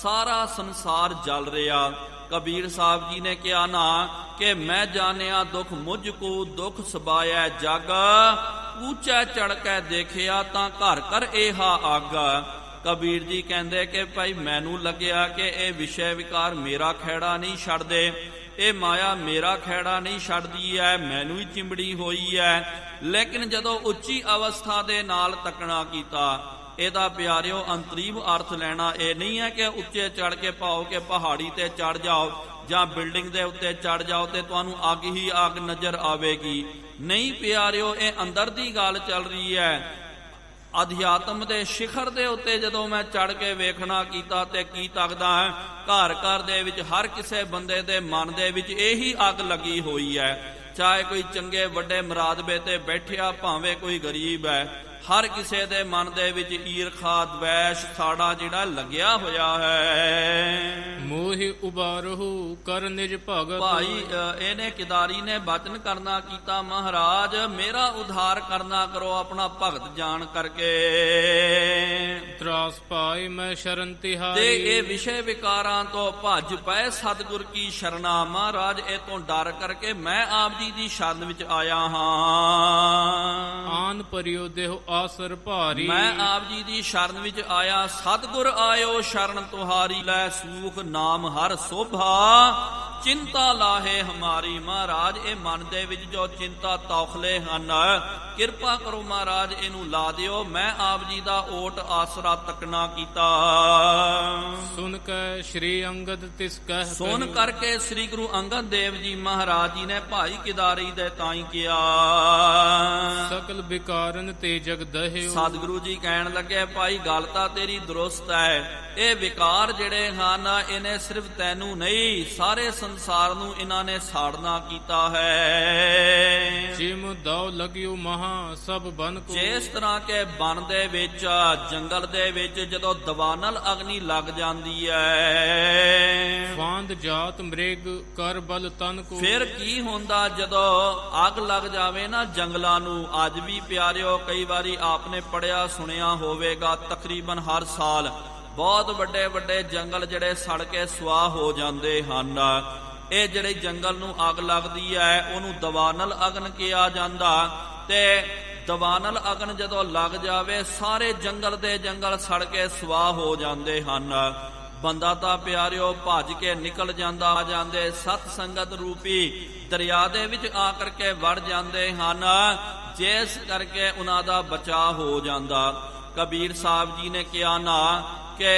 ਸਾਰਾ ਸੰਸਾਰ ਜਲ ਰਿਹਾ। ਕਬੀਰ ਸਾਹਿਬ ਜੀ ਨੇ ਕਿਹਾ ਨਾ ਕਿ ਮੈਂ ਜਾਣਿਆ ਦੁੱਖ ਮੁਝ ਕੋ ਦੁੱਖ ਸਬਾਇਆ ਜਗ, ਉੱਚਾ ਚੜ ਕੇ ਦੇਖਿਆ ਤਾਂ ਘਰ ਘਰ ਏਹਾ ਅੱਗ। ਕਬੀਰ ਜੀ ਕਹਿੰਦੇ ਕਿ ਭਾਈ ਮੈਨੂੰ ਲੱਗਿਆ ਕਿ ਇਹ ਵਿਸ਼ੇ ਵਿਕਾਰ ਮੇਰਾ ਖਹਿੜਾ ਨਹੀਂ ਛੱਡਦੇ, ਇਹ ਮਾਇਆ ਮੇਰਾ ਖਹਿੜਾ ਨਹੀਂ ਛੱਡਦੀ ਹੈ, ਮੈਨੂੰ ਹੀ ਚਿੰਬੜੀ ਹੋਈ ਹੈ। ਲੇਕਿਨ ਜਦੋਂ ਉੱਚੀ ਅਵਸਥਾ ਦੇ ਨਾਲ ਤੱਕਣਾ ਕੀਤਾ, ਇਹਦਾ ਪਿਆਰਿਓ ਅੰਤਰੀਵ ਅਰਥ ਲੈਣਾ ਇਹ ਨਹੀਂ ਹੈ ਕਿ ਉੱਚੇ ਚੜ ਕੇ ਭਾਓ ਕਿ ਪਹਾੜੀ ਤੇ ਚੜ ਜਾਓ ਜਾਂ ਬਿਲਡਿੰਗ ਦੇ ਉੱਤੇ ਚੜ ਜਾਓ ਤੇ ਤੁਹਾਨੂੰ ਅੱਗ ਹੀ ਅੱਗ ਨਜ਼ਰ ਆਵੇਗੀ। ਨਹੀਂ ਪਿਆਰਿਓ, ਇਹ ਅੰਦਰ ਦੀ ਗੱਲ ਚੱਲ ਰਹੀ ਹੈ। ਅਧਿਆਤਮ ਦੇ ਸਿਖਰ ਦੇ ਉੱਤੇ ਜਦੋਂ ਮੈਂ ਚੜ ਕੇ ਵੇਖਣਾ ਕੀਤਾ ਤੇ ਕੀ ਤੱਕਦਾ ਹੈ, ਘਰ ਘਰ ਦੇ ਵਿੱਚ ਹਰ ਕਿਸੇ ਬੰਦੇ ਦੇ ਮਨ ਦੇ ਵਿੱਚ ਇਹੀ ਅੱਗ ਲੱਗੀ ਹੋਈ ਹੈ। ਚਾਹੇ ਕੋਈ ਚੰਗੇ ਵੱਡੇ ਮੁਰਾਦਬੇ ਤੇ ਬੈਠਿਆ, ਭਾਵੇਂ ਕੋਈ ਗਰੀਬ ਹੈ, ਹਰ ਕਿਸੇ ਦੇ ਮਨ ਦੇ ਵਿੱਚ ਈਰਖਾ ਦਵੈਸ਼ ਸਾੜਾ ਜਿਹੜਾ ਲੱਗਿਆ ਹੋਇਆ ਹੈ। ਮੋਹਿ ਉਬਾਰਹੁ ਕਰ ਨਿਜ ਭਗਤ। ਭਾਈ ਇਹਨੇ ਕਿਦਾਰੀ ਨੇ ਬਚਨ ਕਰਨਾ ਕੀਤਾ, ਮਹਾਰਾਜ ਮੇਰਾ ਉਧਾਰ ਕਰਨਾ ਕਰੋ ਆਪਣਾ ਭਗਤ ਜਾਣ ਕਰਕੇ। ਤਰਾਸ ਪਾਏ ਮੈਂ ਸ਼ਰਨ ਤਿਹਾਰੀ। ਤੇ ਇਹ ਵਿਸ਼ੇ ਵਿਕਾਰਾਂ ਤੋਂ ਭੱਜ ਪਏ ਸਤਿਗੁਰ ਕੀ ਸ਼ਰਨਾ। ਮਹਾਰਾਜ ਇਹ ਤੋਂ ਡਰ ਕਰਕੇ ਮੈਂ ਆਪ ਜੀ ਦੀ ਸ਼ਰਨ ਵਿੱਚ ਆਇਆ ਹਾਂ। ਆਨ ਪਰਿਓ ਦੇਹੁ ਆਸਰ ਭਾਰੀ। ਮੈਂ ਆਪ ਜੀ ਦੀ ਸ਼ਰਨ ਵਿੱਚ ਆਇਆ, ਸਤਿਗੁਰ ਆਇਓ ਸ਼ਰਨ ਤੁਹਾਰੀ। ਲੈ ਸੂਖ ਨਾਮ ਹਰ ਸੋਭਾ ਚਿੰਤਾ ਲਾਹੇ ਹਮਾਰੀ। ਮਹਾਰਾਜ ਇਹ ਮਨ ਦੇ ਵਿੱਚ ਜੋ ਚਿੰਤਾ ਤੌਖਲੇ ਹਨ ਕਿਰਪਾ ਕਰੋ ਮਹਾਰਾਜ ਇਹਨੂੰ ਲਾ ਦਿਓ। ਮੈਂ ਆਪ ਜੀ ਦਾ ਓਟ ਆਸਰਾ ਤੱਕਣਾ ਕੀਤਾ। ਸੁਨ ਕੈ ਸ੍ਰੀ ਅੰਗਦ ਤਿਸ ਕਹਿ ਸੁਣ ਕਹੀ, ਕਰਕੇ ਸ੍ਰੀ ਗੁਰੂ ਅੰਗਦ ਦੇਵ ਜੀ ਮਹਾਰਾਜ ਜੀ ਨੇ ਭਾਈ ਕਿਦਾਰੀ ਦੇ ਤਾਈ ਕਿਹਾ। ਸਕਲ ਵਿਕਾਰਨ ਤੇ ਜਗ ਦਹਿਓ। ਸਤਿਗੁਰੂ ਜੀ ਕਹਿਣ ਲੱਗੇ ਭਾਈ ਗੱਲ ਤਾਂ ਤੇਰੀ ਦਰੁਸਤ ਹੈ। ਇਹ ਵਿਕਾਰ ਜਿਹੜੇ ਹਨ ਇਹਨੇ ਸਿਰਫ ਤੈਨੂੰ ਨਹੀਂ ਸਾਰੇ ਸੰਸਾਰ ਨੂੰ ਇਹਨਾਂ ਨੇ ਸਾੜਨਾ ਕੀਤਾ ਹੈ। ਜਿਮ ਦਾਉ ਲਗਿਓ ਮਹਾ ਸਭ ਬਨ ਕੋ। ਜਿਸ ਤਰ੍ਹਾਂ ਕਿ ਬਨ ਦੇ ਵਿੱਚ ਜੰਗਲ ਦੇ ਵਿੱਚ ਜਦੋਂ ਦਵਾਨਲ ਅਗਨੀ ਲੱਗ ਜਾਂਦੀ ਹੈ, ਫਾਂਦ ਜਾਤ ਮ੍ਰਿਗ ਕਰ ਬਲ ਤਨ ਕੋ। ਫਿਰ ਕੀ ਹੁੰਦਾ ਜਦੋਂ ਅੱਗ ਲੱਗ ਜਾਵੇ ਨਾ ਜੰਗਲਾਂ ਨੂੰ। ਅੱਜ ਵੀ ਪਿਆਰਿਓ ਕਈ ਵਾਰੀ ਆਪਨੇ ਪੜਿਆ ਸੁਣਿਆ ਹੋਵੇਗਾ ਤਕਰੀਬਨ ਹਰ ਸਾਲ ਬਹੁਤ ਵੱਡੇ ਵੱਡੇ ਜੰਗਲ ਜਿਹੜੇ ਸੜ ਕੇ ਸੁਆਹ ਹੋ ਜਾਂਦੇ ਹਨ। ਇਹ ਜਿਹੜੇ ਜੰਗਲ ਨੂੰ ਅੱਗ ਲੱਗਦੀ ਹੈ ਉਹਨੂੰ ਦਵਾਨਲ ਅਗਨ ਕਿਹਾ ਜਾਂਦਾ। ਤੇ ਦਵਾਨਲ ਅਗਨ ਜਦੋਂ ਲੱਗ ਜਾਵੇ ਸਾਰੇ ਜੰਗਲ ਦੇ ਜੰਗਲ ਸੜ ਕੇ ਸੁਆਹ ਹੋ ਜਾਂਦੇ ਹਨ। ਬੰਦਾ ਤਾਂ ਪਿਆਰਿਓ ਭੱਜ ਕੇ ਨਿਕਲ ਜਾਂਦਾ। ਜਾਂਦੇ ਸਤ ਸੰਗਤ ਰੂਪੀ ਦਰਿਆ ਦੇ ਵਿੱਚ ਆ ਕਰਕੇ ਵੜ ਜਾਂਦੇ ਹਨ, ਜਿਸ ਕਰਕੇ ਉਹਨਾਂ ਦਾ ਬਚਾਅ ਹੋ ਜਾਂਦਾ। ਕਬੀਰ ਸਾਹਿਬ ਜੀ ਨੇ ਕਿਹਾ ਨਾ ਕਿ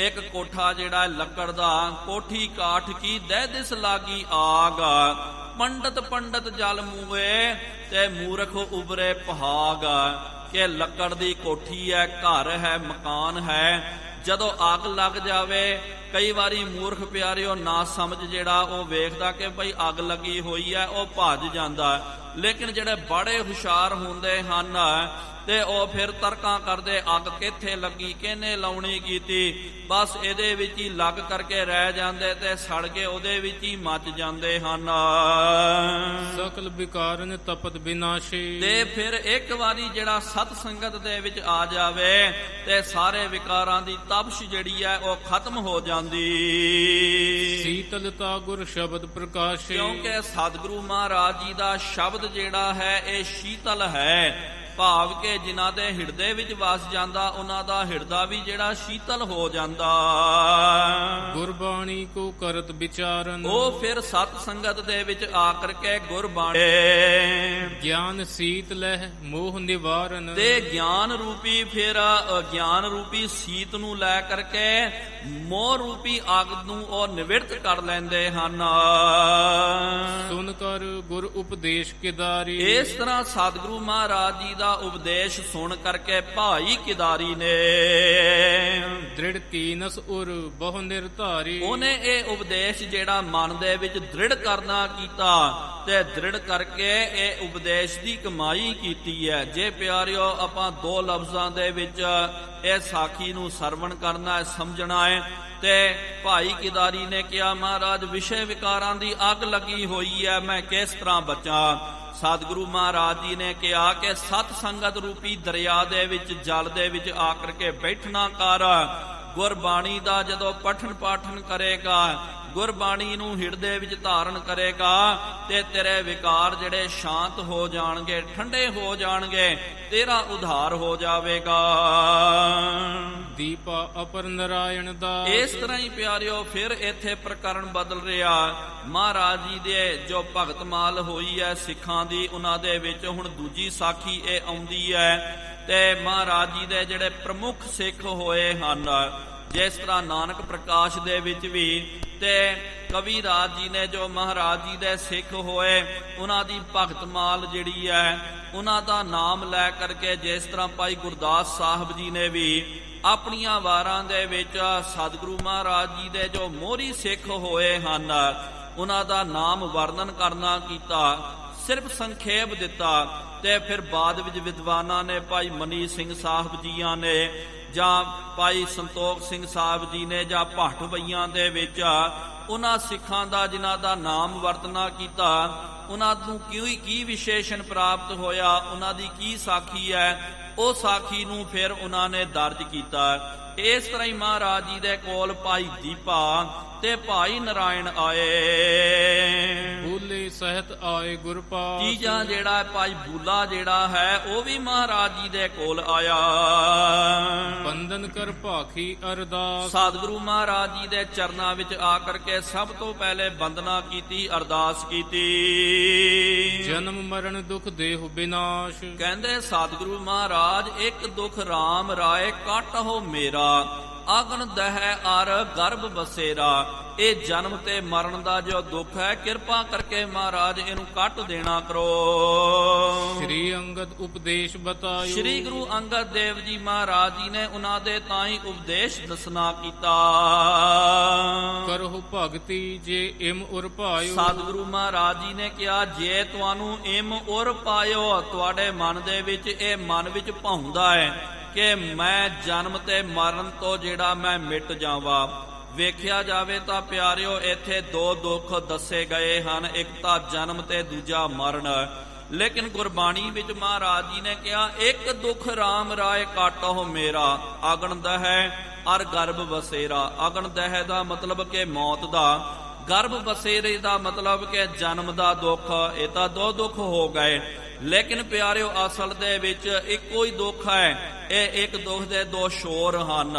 ਇੱਕ ਕੋਠਾ ਜਿਹੜਾ ਲੱਕੜ ਦਾ, ਕੋਠੀ ਕਾਠ ਕੀ ਦਹਿ ਦਿਸ ਲਾਗੀ ਆਗ, ਪੰਡਤ ਪੰਡਤ ਜਲ ਮੂਏ ਤੇ ਮੂਰਖ ਉਬਰੇ ਪਹਾਗ। ਕਿ ਲੱਕੜ ਦੀ ਕੋਠੀ ਹੈ, ਘਰ ਹੈ, ਮਕਾਨ ਹੈ, ਜਦੋਂ ਅੱਗ ਲੱਗ ਜਾਵੇ ਕਈ ਵਾਰੀ ਮੂਰਖ ਪਿਆਰਿਓ ਨਾ ਸਮਝ ਜਿਹੜਾ ਉਹ ਵੇਖਦਾ ਕਿ ਭਈ ਅੱਗ ਲੱਗੀ ਹੋਈ ਹੈ, ਉਹ ਭੱਜ ਜਾਂਦਾ। ਲੇਕਿਨ ਜਿਹੜੇ ਬੜੇ ਹੁਸ਼ਿਆਰ ਹੁੰਦੇ ਹਨ ਤੇ ਉਹ ਫਿਰ ਤਰਕਾਂ ਕਰਦੇ ਅੱਗ ਕਿੱਥੇ ਲੱਗੀ, ਕਿਹਨੇ ਲਾਉਣੀ ਕੀਤੀ, ਬਸ ਇਹਦੇ ਵਿੱਚ ਹੀ ਲੱਗ ਕਰਕੇ ਰਹਿ ਜਾਂਦੇ ਤੇ ਸੜ ਕੇ ਉਹਦੇ ਵਿੱਚ ਹੀ ਮੱਚ ਜਾਂਦੇ ਹਨ। ਸਕਲ ਵਿਕਾਰਨ ਤਪਤ ਵਿਨਾਸ਼ੀ। ਤੇ ਫਿਰ ਇੱਕ ਵਾਰੀ ਜਿਹੜਾ ਸਤ ਸੰਗਤ ਦੇ ਵਿੱਚ ਆ ਜਾਵੇ ਤੇ ਸਾਰੇ ਵਿਕਾਰਾਂ ਦੀ ਤਪਸ਼ ਜਿਹੜੀ ਹੈ ਉਹ ਖਤਮ ਹੋ ਜਾਂਦੀ। ਸੀਤਲਤਾ ਗੁਰ ਸ਼ਬਦ ਪ੍ਰਕਾਸ਼ੇ। ਕਿਉਂਕਿ ਸਤਿਗੁਰੂ ਮਹਾਰਾਜ ਜੀ ਦਾ ਸ਼ਬਦ ਜਿਹੜਾ ਹੈ ਇਹ ਸ਼ੀਤਲ ਹੈ। ਭਾਵ ਕਿ ਜਿਨ੍ਹਾਂ ਦੇ ਹਿਰਦੇ ਵਿੱਚ ਵਸ ਜਾਂਦਾ ਉਹਨਾਂ ਦਾ ਹਿਰਦਾ ਵੀ ਜਿਹੜਾ ਸ਼ੀਤਲ ਹੋ ਜਾਂਦਾ। ਗੁਰਬਾਣੀ ਕੋ ਕਰਤ ਵਿਚਾਰਨ। ਉਹ ਫਿਰ ਸਤ ਸੰਗਤ ਦੇ ਵਿੱਚ ਆ ਕਰਕੇ ਗੁਰਬਾਣੀ ਗਿਆਨ ਸੀਤ ਲਹਿ ਮੋਹ ਨਿਵਾਰਨ। ਤੇ ਗਿਆਨ ਰੂਪੀ ਫਿਰ ਗਿਆਨ ਰੂਪੀ ਸੀਤ ਨੂੰ ਲੈ ਕਰਕੇ ਮੋਹ ਰੂਪੀ ਅੱਗ ਨੂੰ ਉਹ ਨਿਵਿਰਤ ਕਰ ਲੈਂਦੇ ਹਨ। ਸੁਨ ਕਰ ਗੁਰ ਉਪਦੇਸ਼ ਕਿਦਾਰੀ। ਇਸ ਤਰ੍ਹਾਂ ਸਤਿਗੁਰੂ ਮਹਾਰਾਜ ਜੀ ਦਾ ਉਪਦੇਸ਼ ਸੁਣ ਕਰਕੇ ਭਾਈ ਕਿਦਾਰੀ ਨੇ ਦ੍ਰਿੜ ਕੀਨਸ ਉਰ ਬਹੁ ਨਿਰਧਾਰੀ। ਉਹਨੇ ਇਹ ਉਪਦੇਸ਼ ਜਿਹੜਾ ਮਨ ਦੇ ਵਿੱਚ ਦ੍ਰਿੜ ਕਰਨਾ ਕੀਤਾ ਤੇ ਦ੍ਰਿੜ ਕਰਕੇ ਇਹ ਉਪਦੇਸ਼ ਦੀ ਕਮਾਈ ਕੀਤੀ ਹੈ। ਜੇ ਪਿਆਰਿਓ ਆਪਾਂ ਦੋ ਲਫ਼ਜ਼ਾਂ ਦੇ ਵਿੱਚ ਇਹ ਸਾਖੀ ਨੂੰ ਸਰਵਣ ਕਰਨਾ ਹੈ, ਸਮਝਣਾ ਹੈ, ਤੇ ਭਾਈ ਕਿਦਾਰੀ ਨੇ ਕਿਹਾ ਮਹਾਰਾਜ ਵਿਸ਼ੇ ਵਿਕਾਰਾਂ ਦੀ ਅੱਗ ਲੱਗੀ ਹੋਈ ਹੈ, ਮੈਂ ਕਿਸ ਤਰ੍ਹਾਂ ਬਚਾਂ। ਸਤਿਗੁਰੂ ਮਹਾਰਾਜ ਜੀ ਨੇ ਕਿਹਾ ਕਿ ਸਤ ਸੰਗਤ ਰੂਪੀ ਦਰਿਆ ਦੇ ਵਿੱਚ ਜਲ ਦੇ ਵਿੱਚ ਆ ਕਰਕੇ ਬੈਠਣਾ ਕਰ। ਗੁਰਬਾਣੀ ਦਾ ਜਦੋਂ ਪਠਨ ਪਾਠਨ ਕਰੇਗਾ, ਗੁਰਬਾਣੀ ਨੂੰ ਹਿਰਦੇ ਵਿੱਚ ਧਾਰਨ ਕਰੇਗਾ ਤੇ ਤੇਰੇ ਵਿਕਾਰ ਜਿਹੜੇ ਸ਼ਾਂਤ ਹੋ ਜਾਣਗੇ, ਠੰਡੇ ਹੋ ਜਾਣਗੇ, ਤੇਰਾ ਉਧਾਰ ਹੋ ਜਾਵੇਗਾ। ਦੀਪਾ ਅਪਰ ਨਾਰਾਇਣ ਦਾ। ਇਸ ਤਰ੍ਹਾਂ ਹੀ ਪਿਆਰਿਓ ਫਿਰ ਇੱਥੇ ਪ੍ਰਕਰਨ ਬਦਲ ਰਿਹਾ। ਮਹਾਰਾਜ ਜੀ ਦੇ ਜੋ ਭਗਤ ਮਾਲ ਹੋਈ ਹੈ ਸਿੱਖਾਂ ਦੀ, ਉਹਨਾਂ ਦੇ ਵਿੱਚ ਹੁਣ ਦੂਜੀ ਸਾਖੀ ਇਹ ਆਉਂਦੀ ਹੈ। ਤੇ ਮਹਾਰਾਜ ਜੀ ਦੇ ਜਿਹੜੇ ਪ੍ਰਮੁੱਖ ਸਿੱਖ ਹੋਏ ਹਨ, ਜਿਸ ਤਰ੍ਹਾਂ ਨਾਨਕ ਪ੍ਰਕਾਸ਼ ਦੇ ਵਿੱਚ ਵੀ ਤੇ ਕਵੀ ਰਾਜ ਜੀ ਨੇ ਜੋ ਮਹਾਰਾਜ ਜੀ ਦੇ ਸਿੱਖ ਹੋਏ, ਉਹਨਾਂ ਦੀ ਭਗਤ ਮਾਲ ਜਿਹੜੀ ਹੈ ਉਹਨਾਂ ਦਾ ਨਾਮ ਲੈ ਕਰਕੇ, ਜਿਸ ਤਰ੍ਹਾਂ ਭਾਈ ਗੁਰਦਾਸ ਸਾਹਿਬ ਜੀ ਨੇ ਵੀ ਆਪਣੀਆਂ ਵਾਰਾਂ ਦੇ ਵਿੱਚ ਸਤਿਗੁਰੂ ਮਹਾਰਾਜ ਜੀ ਦੇ ਜੋ ਮੋਹਰੀ ਸਿੱਖ ਹੋਏ ਹਨ ਉਹਨਾਂ ਦਾ ਨਾਮ ਵਰਣਨ ਕਰਨਾ ਕੀਤਾ, ਸਿਰਫ ਸੰਖੇਪ ਦਿੱਤਾ। ਤੇ ਫਿਰ ਬਾਅਦ ਵਿੱਚ ਵਿਦਵਾਨਾਂ ਨੇ ਭਾਈ ਮਨੀ ਸਿੰਘ ਸਾਹਿਬ ਜੀਆਂ ਨੇ ਜਾਂ ਭਾਈ ਸੰਤੋਖ ਸਿੰਘ ਸਾਹਿਬ ਜੀ ਨੇ ਜਾਂ ਭੱਟ ਬਈਆਂ ਦੇ ਵਿੱਚ ਉਹਨਾਂ ਸਿੱਖਾਂ ਦਾ ਜਿਨ੍ਹਾਂ ਦਾ ਨਾਮ ਵਰਤਨਾ ਕੀਤਾ, ਉਹਨਾਂ ਨੂੰ ਕੀ ਵਿਸ਼ੇਸ਼ਣ ਪ੍ਰਾਪਤ ਹੋਇਆ, ਉਹਨਾਂ ਦੀ ਕੀ ਸਾਖੀ ਹੈ, ਉਹ ਸਾਖੀ ਨੂੰ ਫਿਰ ਉਹਨਾਂ ਨੇ ਦਰਜ ਕੀਤਾ। ਇਸ ਤਰ੍ਹਾਂ ਹੀ ਮਹਾਰਾਜ ਜੀ ਦੇ ਕੋਲ ਭਾਈ ਦੀਪਾ ਤੇ ਭਾਈ ਨਾਰਾਇਣ ਆਏ। ਬੂਲੇ ਸਹਿਤ ਆਏ ਗੁਰਪਾਲ। ਤੀਜਾ ਜਿਹੜਾ ਭਾਈ ਬੂਲਾ ਜਿਹੜਾ ਹੈ ਉਹ ਵੀ ਮਹਾਰਾਜ ਜੀ ਦੇ ਕੋਲ ਆਇਆ। ਬੰਦਨ ਕਰ ਭਾਖੀ ਅਰਦਾਸ। ਸਤਿਗੁਰੂ ਮਹਾਰਾਜ ਜੀ ਦੇ ਚਰਨਾਂ ਵਿੱਚ ਆ ਕਰਕੇ ਸਭ ਤੋਂ ਪਹਿਲੇ ਬੰਦਨਾ ਕੀਤੀ, ਅਰਦਾਸ ਕੀਤੀ। ਜਨਮ ਮਰਨ ਦੁਖ ਦੇਹੁ ਬਿਨਾਸ਼। ਕਹਿੰਦੇ ਸਤਿਗੁਰੂ ਮਹਾਰਾਜ ਇੱਕ ਦੁਖ ਰਾਮ ਰਾਏ ਕਾਟਹੁ ਮੇਰਾ, ਆਗਨ ਦਹਿ ਅਰ ਗਰਭ ਬਸੇਰਾ। ਇਹ ਜਨਮ ਤੇ ਮਰਨ ਦਾ ਜੋ ਦੁੱਖ ਹੈ, ਕਿਰਪਾ ਕਰਕੇ ਮਹਾਰਾਜ ਇਹਨੂੰ ਕੱਟ ਦੇਣਾ ਕਰੋ। ਸ੍ਰੀ ਅੰਗਦ ਉਪਦੇਸ਼ ਬਤਾਇਓ। ਸ੍ਰੀ ਗੁਰੂ ਅੰਗਦ ਦੇਵ ਜੀ ਮਹਾਰਾਜ ਜੀ ਨੇ ਉਹਨਾਂ ਦੇ ਤਾਂ ਹੀ ਉਪਦੇਸ਼ ਦੱਸਣਾ ਕੀਤਾ। ਕਰਹੁ ਭਗਤੀ ਜੇ ਇਮ ਉਰ ਭਾਇਓ। ਸਤਿਗੁਰੂ ਮਹਾਰਾਜ ਜੀ ਨੇ ਕਿਹਾ, ਜੇ ਤੁਹਾਨੂੰ ਇਮ ਉਰ ਪਾਇਓ, ਤੁਹਾਡੇ ਮਨ ਦੇ ਵਿੱਚ ਇਹ ਮਨ ਵਿੱਚ ਭਾਉਂਦਾ ਹੈ ਕਿ ਮੈਂ ਜਨਮ ਤੇ ਮਰਨ ਤੋਂ ਜਿਹੜਾ ਮੈਂ ਮਿਟ ਜਾਵਾਂ। ਵੇਖਿਆ ਜਾਵੇ ਤਾਂ ਪਿਆਰਿਓ, ਇੱਥੇ ਦੋ ਦੁੱਖ ਦੱਸੇ ਗਏ ਹਨ, ਇੱਕ ਤਾਂ ਜਨਮ ਤੇ ਦੂਜਾ ਮਰਨ। ਲੇਕਿਨ ਗੁਰਬਾਣੀ ਵਿੱਚ ਮਹਾਰਾਜ ਜੀ ਨੇ ਕਿਹਾ, ਇੱਕ ਦੁੱਖ ਰਾਮ ਰਾਏ ਕਾਟਹੁ ਮੇਰਾ, ਆਗਨ ਦਹਿ ਅਰ ਗਰਭ ਬਸੇਰਾ। ਆਗਨ ਦਹਿ ਦਾ ਮਤਲਬ ਕਿ ਮੌਤ ਦਾ, ਗਰਭ ਬਸੇਰੇ ਦਾ ਮਤਲਬ ਕਿ ਜਨਮ ਦਾ ਦੁੱਖ। ਇਹ ਤਾਂ ਦੋ ਦੁੱਖ ਹੋ ਗਏ। ਲੇਕਿਨ ਪਿਆਰਿਓ, ਅਸਲ ਦੇ ਵਿੱਚ ਇੱਕੋ ਹੀ ਦੁੱਖ ਹੈ। ਇਹ ਇੱਕ ਦੁੱਖ ਦੇ ਦੋ ਛੋਰ ਹਨ।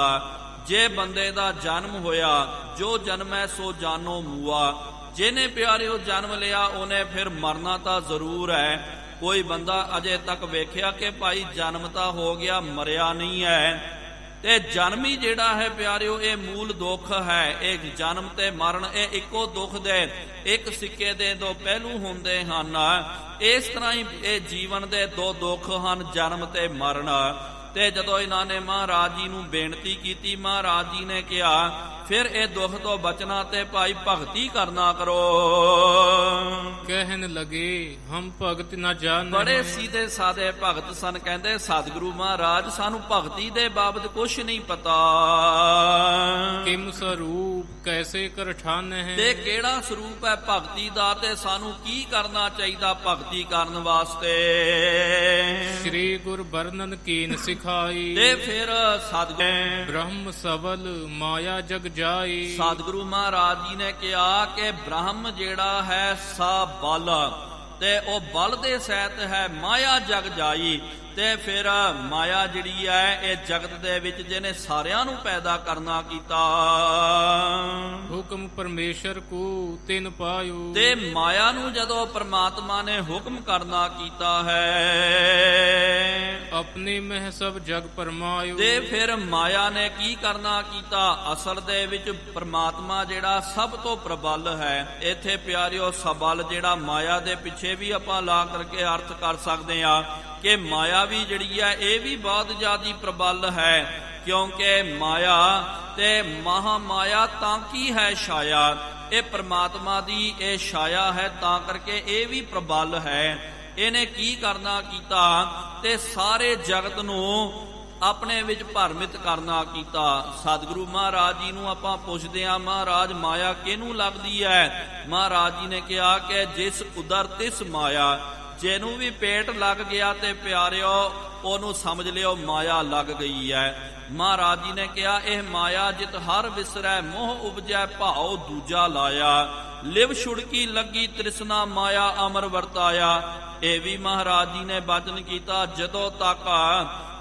ਜੇ ਬੰਦੇ ਦਾ ਜਨਮ ਹੋਇਆ, ਜੋ ਜਨਮੈ ਸੋ ਜਾਨੋ ਮੂਆ। ਜਿਹਨੇ ਪਿਆਰਿਓ ਜਨਮ ਲਿਆ, ਉਹਨੇ ਫਿਰ ਮਰਨਾ ਤਾਂ ਜ਼ਰੂਰ ਹੈ। ਕੋਈ ਬੰਦਾ ਅਜੇ ਤੱਕ ਵੇਖਿਆ ਕਿ ਭਾਈ ਜਨਮ ਤਾਂ ਹੋ ਗਿਆ, ਮਰਿਆ ਨਹੀਂ ਹੈ। ਤੇ ਜਨਮ ਹੀ ਜਿਹੜਾ ਹੈ ਪਿਆਰਿਓ, ਇਹ ਮੂਲ ਦੁੱਖ ਹੈ। ਇਹ ਜਨਮ ਤੇ ਮਰਨ ਇਹ ਇੱਕੋ ਦੁੱਖ ਦੇ, ਇੱਕ ਸਿੱਕੇ ਦੇ ਦੋ ਪਹਿਲੂ ਹੁੰਦੇ ਹਨ। ਇਸ ਤਰ੍ਹਾਂ ਹੀ ਇਹ ਜੀਵਨ ਦੇ ਦੋ ਦੁੱਖ ਹਨ, ਜਨਮ ਤੇ ਮਰਨ। ਤੇ ਜਦੋਂ ਇਹਨਾਂ ਨੇ ਮਹਾਰਾਜ ਜੀ ਨੂੰ ਬੇਨਤੀ ਕੀਤੀ, ਮਹਾਰਾਜ ਜੀ ਨੇ ਕਿਹਾ, ਫਿਰ ਇਹ ਦੁੱਖ ਤੋਂ ਬਚਣਾ ਤੇ ਭਾਈ ਭਗਤੀ ਕਰਨਾ ਕਰੋ। ਕਹਿਣ ਲਗੇ ਹਮ ਭਗਤ ਨਾ ਜਾਣ। ਬੜੇ ਸੀਧੇ ਸਾਦੇ ਭਗਤ ਸਨ। ਕਹਿੰਦੇ ਸਤਿਗੁਰੂ ਮਹਾਰਾਜ, ਸਾਨੂੰ ਭਗਤੀ ਦੇ ਬਾਬਤ ਕੁਛ ਨਹੀਂ ਪਤਾ। ਕਿਮ ਸਰੂਪ ਕੈਸੇ ਕਰ ਠਾਨ ਹੈ। ਤੇ ਕਿਹੜਾ ਸਰੂਪ ਹੈ ਭਗਤੀ ਦਾ, ਤੇ ਸਾਨੂੰ ਕੀ ਕਰਨਾ ਚਾਹੀਦਾ ਭਗਤੀ ਕਰਨ ਵਾਸਤੇ। ਸ੍ਰੀ ਗੁਰ ਵਰਣਨ ਕੀਨ ਸਿਖਾਈ। ਤੇ ਫਿਰ ਸਤਿਗੁਰੂ ਬ੍ਰਹਮ ਸਬਲ ਮਾਇਆ ਜਗ ਜਾਈ। ਸਤਿਗੁਰੂ ਮਹਾਰਾਜ ਜੀ ਨੇ ਕਿਹਾ ਕਿ ਬ੍ਰਹਮ ਜਿਹੜਾ ਹੈ ਸਾ ਬਲ, ਤੇ ਉਹ ਬਲ ਦੇ ਸਹਿਤ ਹੈ, ਮਾਇਆ ਜਗ ਜਾਈ। ਤੇ ਫਿਰ ਮਾਇਆ ਜਿਹੜੀ ਹੈ, ਇਹ ਜਗਤ ਦੇ ਵਿੱਚ ਜਿਹਨੇ ਸਾਰਿਆਂ ਨੂੰ ਪੈਦਾ ਕਰਨਾ ਕੀਤਾ। ਹੁਕਮ ਪਰਮੇਸ਼ਰ ਕੋ ਤਿਨ ਪਾਇਓ। ਤੇ ਮਾਇਆ ਨੂੰ ਜਦੋਂ ਪ੍ਰਮਾਤਮਾ ਨੇ ਹੁਕਮ ਕਰਨਾ ਕੀਤਾ ਹੈ, ਆਪਣੇ ਮਹਿ ਸਭ ਜਗ ਪਰਮਾਇਓ। ਤੇ ਫਿਰ ਮਾਇਆ ਨੇ ਕੀ ਕਰਨਾ ਕੀਤਾ। ਅਸਲ ਦੇ ਵਿੱਚ ਪ੍ਰਮਾਤਮਾ ਜਿਹੜਾ ਸਭ ਤੋਂ ਪ੍ਰਬਲ ਹੈ। ਇੱਥੇ ਪਿਆਰਿਓ, ਸਬਲ ਜਿਹੜਾ ਮਾਇਆ ਦੇ ਪਿੱਛੇ ਵੀ ਆਪਾਂ ਲਾ ਕਰਕੇ ਅਰਥ ਕਰ ਸਕਦੇ ਆ ਕਿ ਮਾਇਆ ਵੀ ਜਿਹੜੀ ਹੈ, ਇਹ ਵੀ ਬਹੁਤ ਜ਼ਿਆਦਾ ਪ੍ਰਬਲ ਹੈ। ਕਿਉਂਕਿ ਮਾਇਆ ਤੇ ਮਹਾ ਮਾਇਆ ਤਾਂ ਕੀ ਹੈ ਛਾਇਆ। ਇਹ ਪ੍ਰਮਾਤਮਾ ਦੀ ਇਹ ਛਾਇਆ ਹੈ, ਤਾਂ ਕਰਕੇ ਇਹ ਵੀ ਪ੍ਰਬਲ ਹੈ। ਇਹਨੇ ਕੀ ਕਰਨਾ ਕੀਤਾ, ਤੇ ਸਾਰੇ ਜਗਤ ਨੂੰ ਆਪਣੇ ਵਿੱਚ ਭਰਮਿਤ ਕਰਨਾ ਕੀਤਾ। ਸਤਿਗੁਰੂ ਮਹਾਰਾਜ ਜੀ ਨੂੰ ਆਪਾਂ ਪੁੱਛਦੇ ਹਾਂ, ਮਹਾਰਾਜ ਮਾਇਆ ਕਿਹਨੂੰ ਲੱਗਦੀ ਹੈ। ਮਹਾਰਾਜ ਜੀ ਨੇ ਕਿਹਾ ਕਿ ਜਿਸ ਉਦਰ ਤਿਸ ਮਾਇਆ। ਜਿਹਨੂੰ ਵੀ ਪੇਟ ਲੱਗ ਗਿਆ ਤੇ ਪਿਆਰਿਓ, ਉਹਨੂੰ ਸਮਝ ਲਿਓ ਮਾਇਆ ਲੱਗ ਗਈ ਹੈ। ਮਹਾਰਾਜ ਜੀ ਨੇ ਕਿਹਾ, ਇਹ ਮਾਇਆ ਜਿਤ ਹਰ ਵਿਸਰੈ, ਮੋਹ ਉਪਜੈ ਭਾਉ ਦੂਜਾ ਲਾਇਆ। ਲਿਵ ਛੁੜਕੀ ਲੱਗੀ ਤ੍ਰਿਸ਼ਨਾ, ਮਾਇਆ ਅਮਰ ਵਰਤਾਇਆ। ਇਹ ਵੀ ਮਹਾਰਾਜ ਜੀ ਨੇ ਬਚਨ ਕੀਤਾ, ਜਦੋਂ ਤੱਕ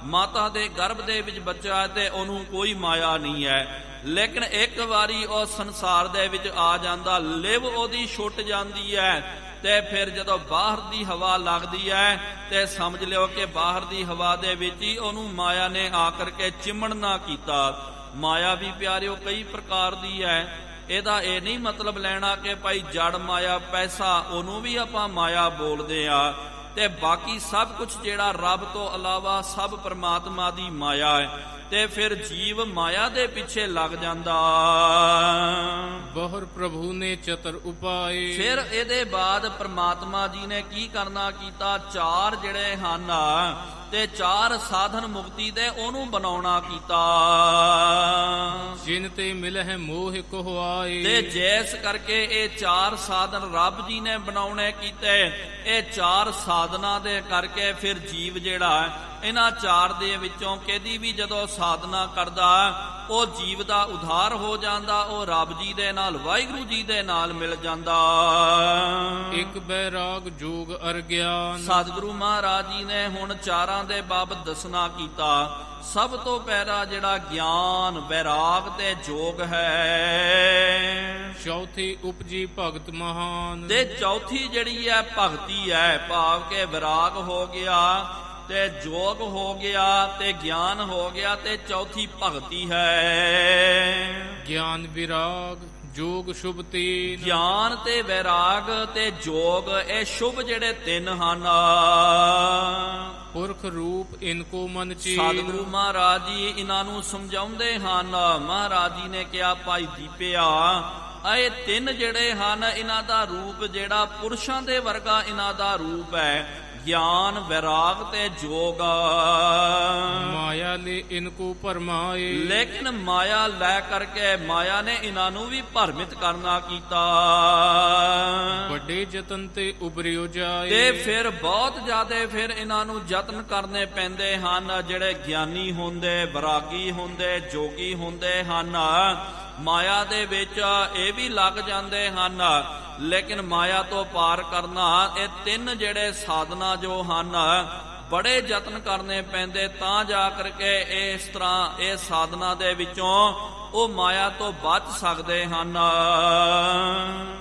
ਮਾਤਾ ਦੇ ਗਰਭ ਦੇ ਵਿੱਚ ਬੱਚਾ ਹੈ ਤੇ ਉਹਨੂੰ ਕੋਈ ਮਾਇਆ ਨਹੀਂ ਹੈ। ਲੇਕਿਨ ਇੱਕ ਵਾਰੀ ਉਹ ਸੰਸਾਰ ਦੇ ਵਿੱਚ ਆ ਜਾਂਦਾ, ਲਿਵ ਉਹਦੀ ਛੁੱਟ ਜਾਂਦੀ ਹੈ। ਤੇ ਫਿਰ ਜਦੋਂ ਬਾਹਰ ਦੀ ਹਵਾ ਲੱਗਦੀ ਹੈ, ਤੇ ਸਮਝ ਲਿਓ ਕਿ ਬਾਹਰ ਦੀ ਹਵਾ ਦੇ ਵਿੱਚ ਹੀ ਉਹਨੂੰ ਮਾਇਆ ਨੇ ਆ ਕਰਕੇ ਚਿਮੜਨਾ ਕੀਤਾ। ਮਾਇਆ ਵੀ ਪਿਆਰਿਓ ਕਈ ਪ੍ਰਕਾਰ ਦੀ ਹੈ। ਇਹਦਾ ਇਹ ਨਹੀਂ ਮਤਲਬ ਲੈਣਾ ਕਿ ਭਾਈ ਜੜ ਮਾਇਆ, ਪੈਸਾ, ਉਹਨੂੰ ਵੀ ਆਪਾਂ ਮਾਇਆ ਬੋਲਦੇ ਆ। ਤੇ ਬਾਕੀ ਸਭ ਕੁਝ ਜਿਹੜਾ ਰੱਬ ਤੋਂ ਇਲਾਵਾ ਸਭ ਪ੍ਰਮਾਤਮਾ ਦੀ ਮਾਇਆ ਹੈ। ਤੇ ਫਿਰ ਜੀਵ ਮਾਇਆ ਦੇ ਪਿੱਛੇ ਲੱਗ ਜਾਂਦਾ। ਬਹੁਰ ਪ੍ਰਭੂ ਨੇ ਚਤਰ ਉਪਾਏ। ਫਿਰ ਇਹਦੇ ਬਾਅਦ ਪ੍ਰਮਾਤਮਾ ਜੀ ਨੇ ਕੀ ਕਰਨਾ ਕੀਤਾ, ਚਾਰ ਜਿਹੜੇ ਹਨ ਤੇ ਚਾਰ ਸਾਧਨ ਮੁਕਤੀ ਦੇ ਉਹਨੂੰ ਬਣਾਉਣਾ ਕੀਤਾ। ਜਿਨ ਤੇ ਮਿਲਹਿ ਮੋਹ ਕੋ ਆਏ। ਤੇ ਜੈਸ ਕਰਕੇ ਇਹ ਚਾਰ ਸਾਧਨ ਰੱਬ ਜੀ ਨੇ ਬਣਾਉਣੇ ਕੀਤੇ। ਇਹ ਚਾਰ ਸਾਧਨਾ ਦੇ ਕਰਕੇ ਫਿਰ ਜੀਵ ਜਿਹੜਾ ਇਹਨਾਂ ਚਾਰ ਦੇ ਵਿੱਚੋਂ ਕਿਹਦੀ ਵੀ ਜਦੋਂ ਸਾਧਨਾ ਕਰਦਾ, ਉਹ ਜੀਵ ਦਾ ਉਧਾਰ ਹੋ ਜਾਂਦਾ, ਉਹ ਰੱਬ ਜੀ ਦੇ ਨਾਲ, ਵਾਹਿਗੁਰੂ ਜੀ ਦੇ ਨਾਲ ਮਿਲ ਜਾਂਦਾ। ਇਕ ਬੈਰਾਗ ਜੋਗ ਅਰ ਗਿਆਨ। ਸਤਿਗੁਰੂ ਮਹਾਰਾਜ ਜੀ ਨੇ ਹੁਣ ਚਾਰਾਂ ਦੇ ਬਾਬਤ ਦੱਸਣਾ ਕੀਤਾ। ਸਭ ਤੋਂ ਪਹਿਲਾ ਜਿਹੜਾ ਗਿਆਨ, ਵੈਰਾਗ ਤੇ ਜੋਗ ਹੈ। ਚੌਥੀ ਉਪਜੀ ਭਗਤ ਮਹਾਨ। ਤੇ ਚੌਥੀ ਜਿਹੜੀ ਹੈ ਭਗਤੀ ਹੈ, ਭਾਵ ਕੇ ਵਿਰਾਗ ਹੋ ਗਿਆ ਤੇ ਜੋਗ ਹੋ ਗਿਆ ਤੇ ਗਿਆਨ ਹੋ ਗਿਆ ਤੇ ਚੌਥੀ ਭਗਤੀ ਹੈ। ਗਿਆਨ ਵਿਰਾਗ ਜੋਗ ਸ਼ੁਭ ਤੀਨ। ਗਿਆਨ ਤੇ ਵੈਰਾਗ ਤੇ ਜੋਗ ਇਹ ਸ਼ੁਭ ਜਿਹੜੇ ਤਿੰਨ ਹਨ। ਪੁਰਖ ਰੂਪ ਇਨਕੋ ਮਨ ਚੀਨ। ਸਤਿਗੁਰੂ ਮਹਾਰਾਜ ਜੀ ਇਹਨਾਂ ਨੂੰ ਸਮਝਾਉਂਦੇ ਹਨ। ਮਹਾਰਾਜ ਜੀ ਨੇ ਕਿਹਾ ਭਾਈ ਦੀਪਿਆ, ਇਹ ਤਿੰਨ ਜਿਹੜੇ ਹਨ ਇਹਨਾਂ ਦਾ ਰੂਪ ਜਿਹੜਾ ਪੁਰਸ਼ਾਂ ਦੇ ਵਰਗਾ ਇਹਨਾਂ ਦਾ ਰੂਪ ਹੈ। ਗਿਆਨ, ਵੈਰਾਗ ਤੇ ਜੋਗ। ਮਾਇਆ ਲੈ ਇਨਕੋ ਭਰਮਾਏ। ਲੇਕਿਨ ਮਾਇਆ ਲੈ ਕਰਕੇ ਮਾਇਆ ਨੇ ਇਹਨਾਂ ਨੂੰ ਵੀ ਭਰਮਿਤ ਕਰਨਾ ਕੀਤਾ। ਵੱਡੇ ਯਤਨ ਤੇ ਉਬਰਿਓ ਜਾਏ। ਤੇ ਫਿਰ ਬਹੁਤ ਜ਼ਿਆਦਾ ਫਿਰ ਇਹਨਾਂ ਨੂੰ ਯਤਨ ਕਰਨੇ ਪੈਂਦੇ ਹਨ। ਜਿਹੜੇ ਗਿਆਨੀ ਹੁੰਦੇ, ਵੈਰਾਗੀ ਹੁੰਦੇ, ਜੋਗੀ ਹੁੰਦੇ ਹਨ, ਮਾਇਆ ਦੇ ਵਿੱਚ ਇਹ ਵੀ ਲੱਗ ਜਾਂਦੇ ਹਨ। ਲੇਕਿਨ ਮਾਇਆ ਤੋਂ ਪਾਰ ਕਰਨਾ, ਇਹ ਤਿੰਨ ਜਿਹੜੇ ਸਾਧਨਾ ਜੋ ਹਨ ਬੜੇ ਯਤਨ ਕਰਨੇ ਪੈਂਦੇ, ਤਾਂ ਜਾ ਕਰਕੇ ਇਸ ਤਰ੍ਹਾਂ ਇਹ ਸਾਧਨਾ ਦੇ ਵਿੱਚੋਂ ਉਹ ਮਾਇਆ ਤੋਂ ਬਚ ਸਕਦੇ ਹਨ।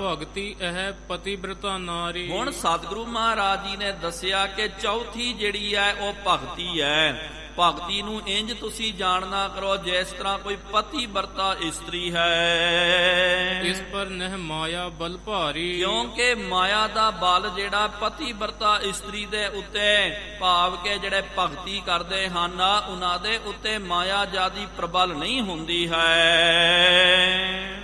ਭਗਤੀ ਇਹ ਪਤੀਬ੍ਰਤਾ ਨਾਰੀ। ਹੁਣ ਸਤਿਗੁਰੂ ਮਹਾਰਾਜ ਜੀ ਨੇ ਦੱਸਿਆ ਕਿ ਚੌਥੀ ਜਿਹੜੀ ਹੈ ਉਹ ਭਗਤੀ ਹੈ। ਭਗਤੀ ਨੂੰ ਇੰਜ ਤੁਸੀਂ ਜਾਣਨਾ ਕਰੋ ਜਿਸ ਤਰ੍ਹਾਂ ਕੋਈ ਪਤੀ ਵਰਤਾ ਇਸਤਰੀ ਹੈ। ਇਸ ਪਰ ਨਹਿ ਮਾਇਆ ਬਲ ਭਾਰੀ। ਕਿਉਂਕਿ ਮਾਇਆ ਦਾ ਬਲ ਜਿਹੜਾ ਪਤੀ ਵਰਤਾ ਇਸਤਰੀ ਦੇ ਉੱਤੇ, ਭਾਵ ਕੇ ਜਿਹੜੇ ਭਗਤੀ ਕਰਦੇ ਹਨ ਉਹਨਾਂ ਦੇ ਉੱਤੇ ਮਾਇਆ ਜਿਆਦੀ ਪ੍ਰਬਲ ਨਹੀਂ ਹੁੰਦੀ ਹੈ।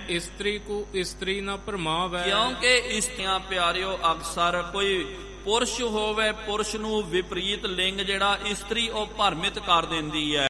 ਇਸਤਰੀ ਕੋ ਇਸਤਰੀ ਨਾ ਭਰਮਾਵੈ। ਕਿਉਂਕਿ ਇਸਤਰੀਆਂ ਪਿਆਰਿਓ ਅਕਸਰ ਕੋਈ ਪੁਰਸ਼ ਹੋਵੇ, ਪੁਰਸ਼ ਨੂੰ ਵਿਪਰੀਤ ਲਿੰਗ ਜਿਹੜਾ ਇਸਤਰੀ ਉਹ ਭਰਮਿਤ ਕਰ ਦਿੰਦੀ ਹੈ।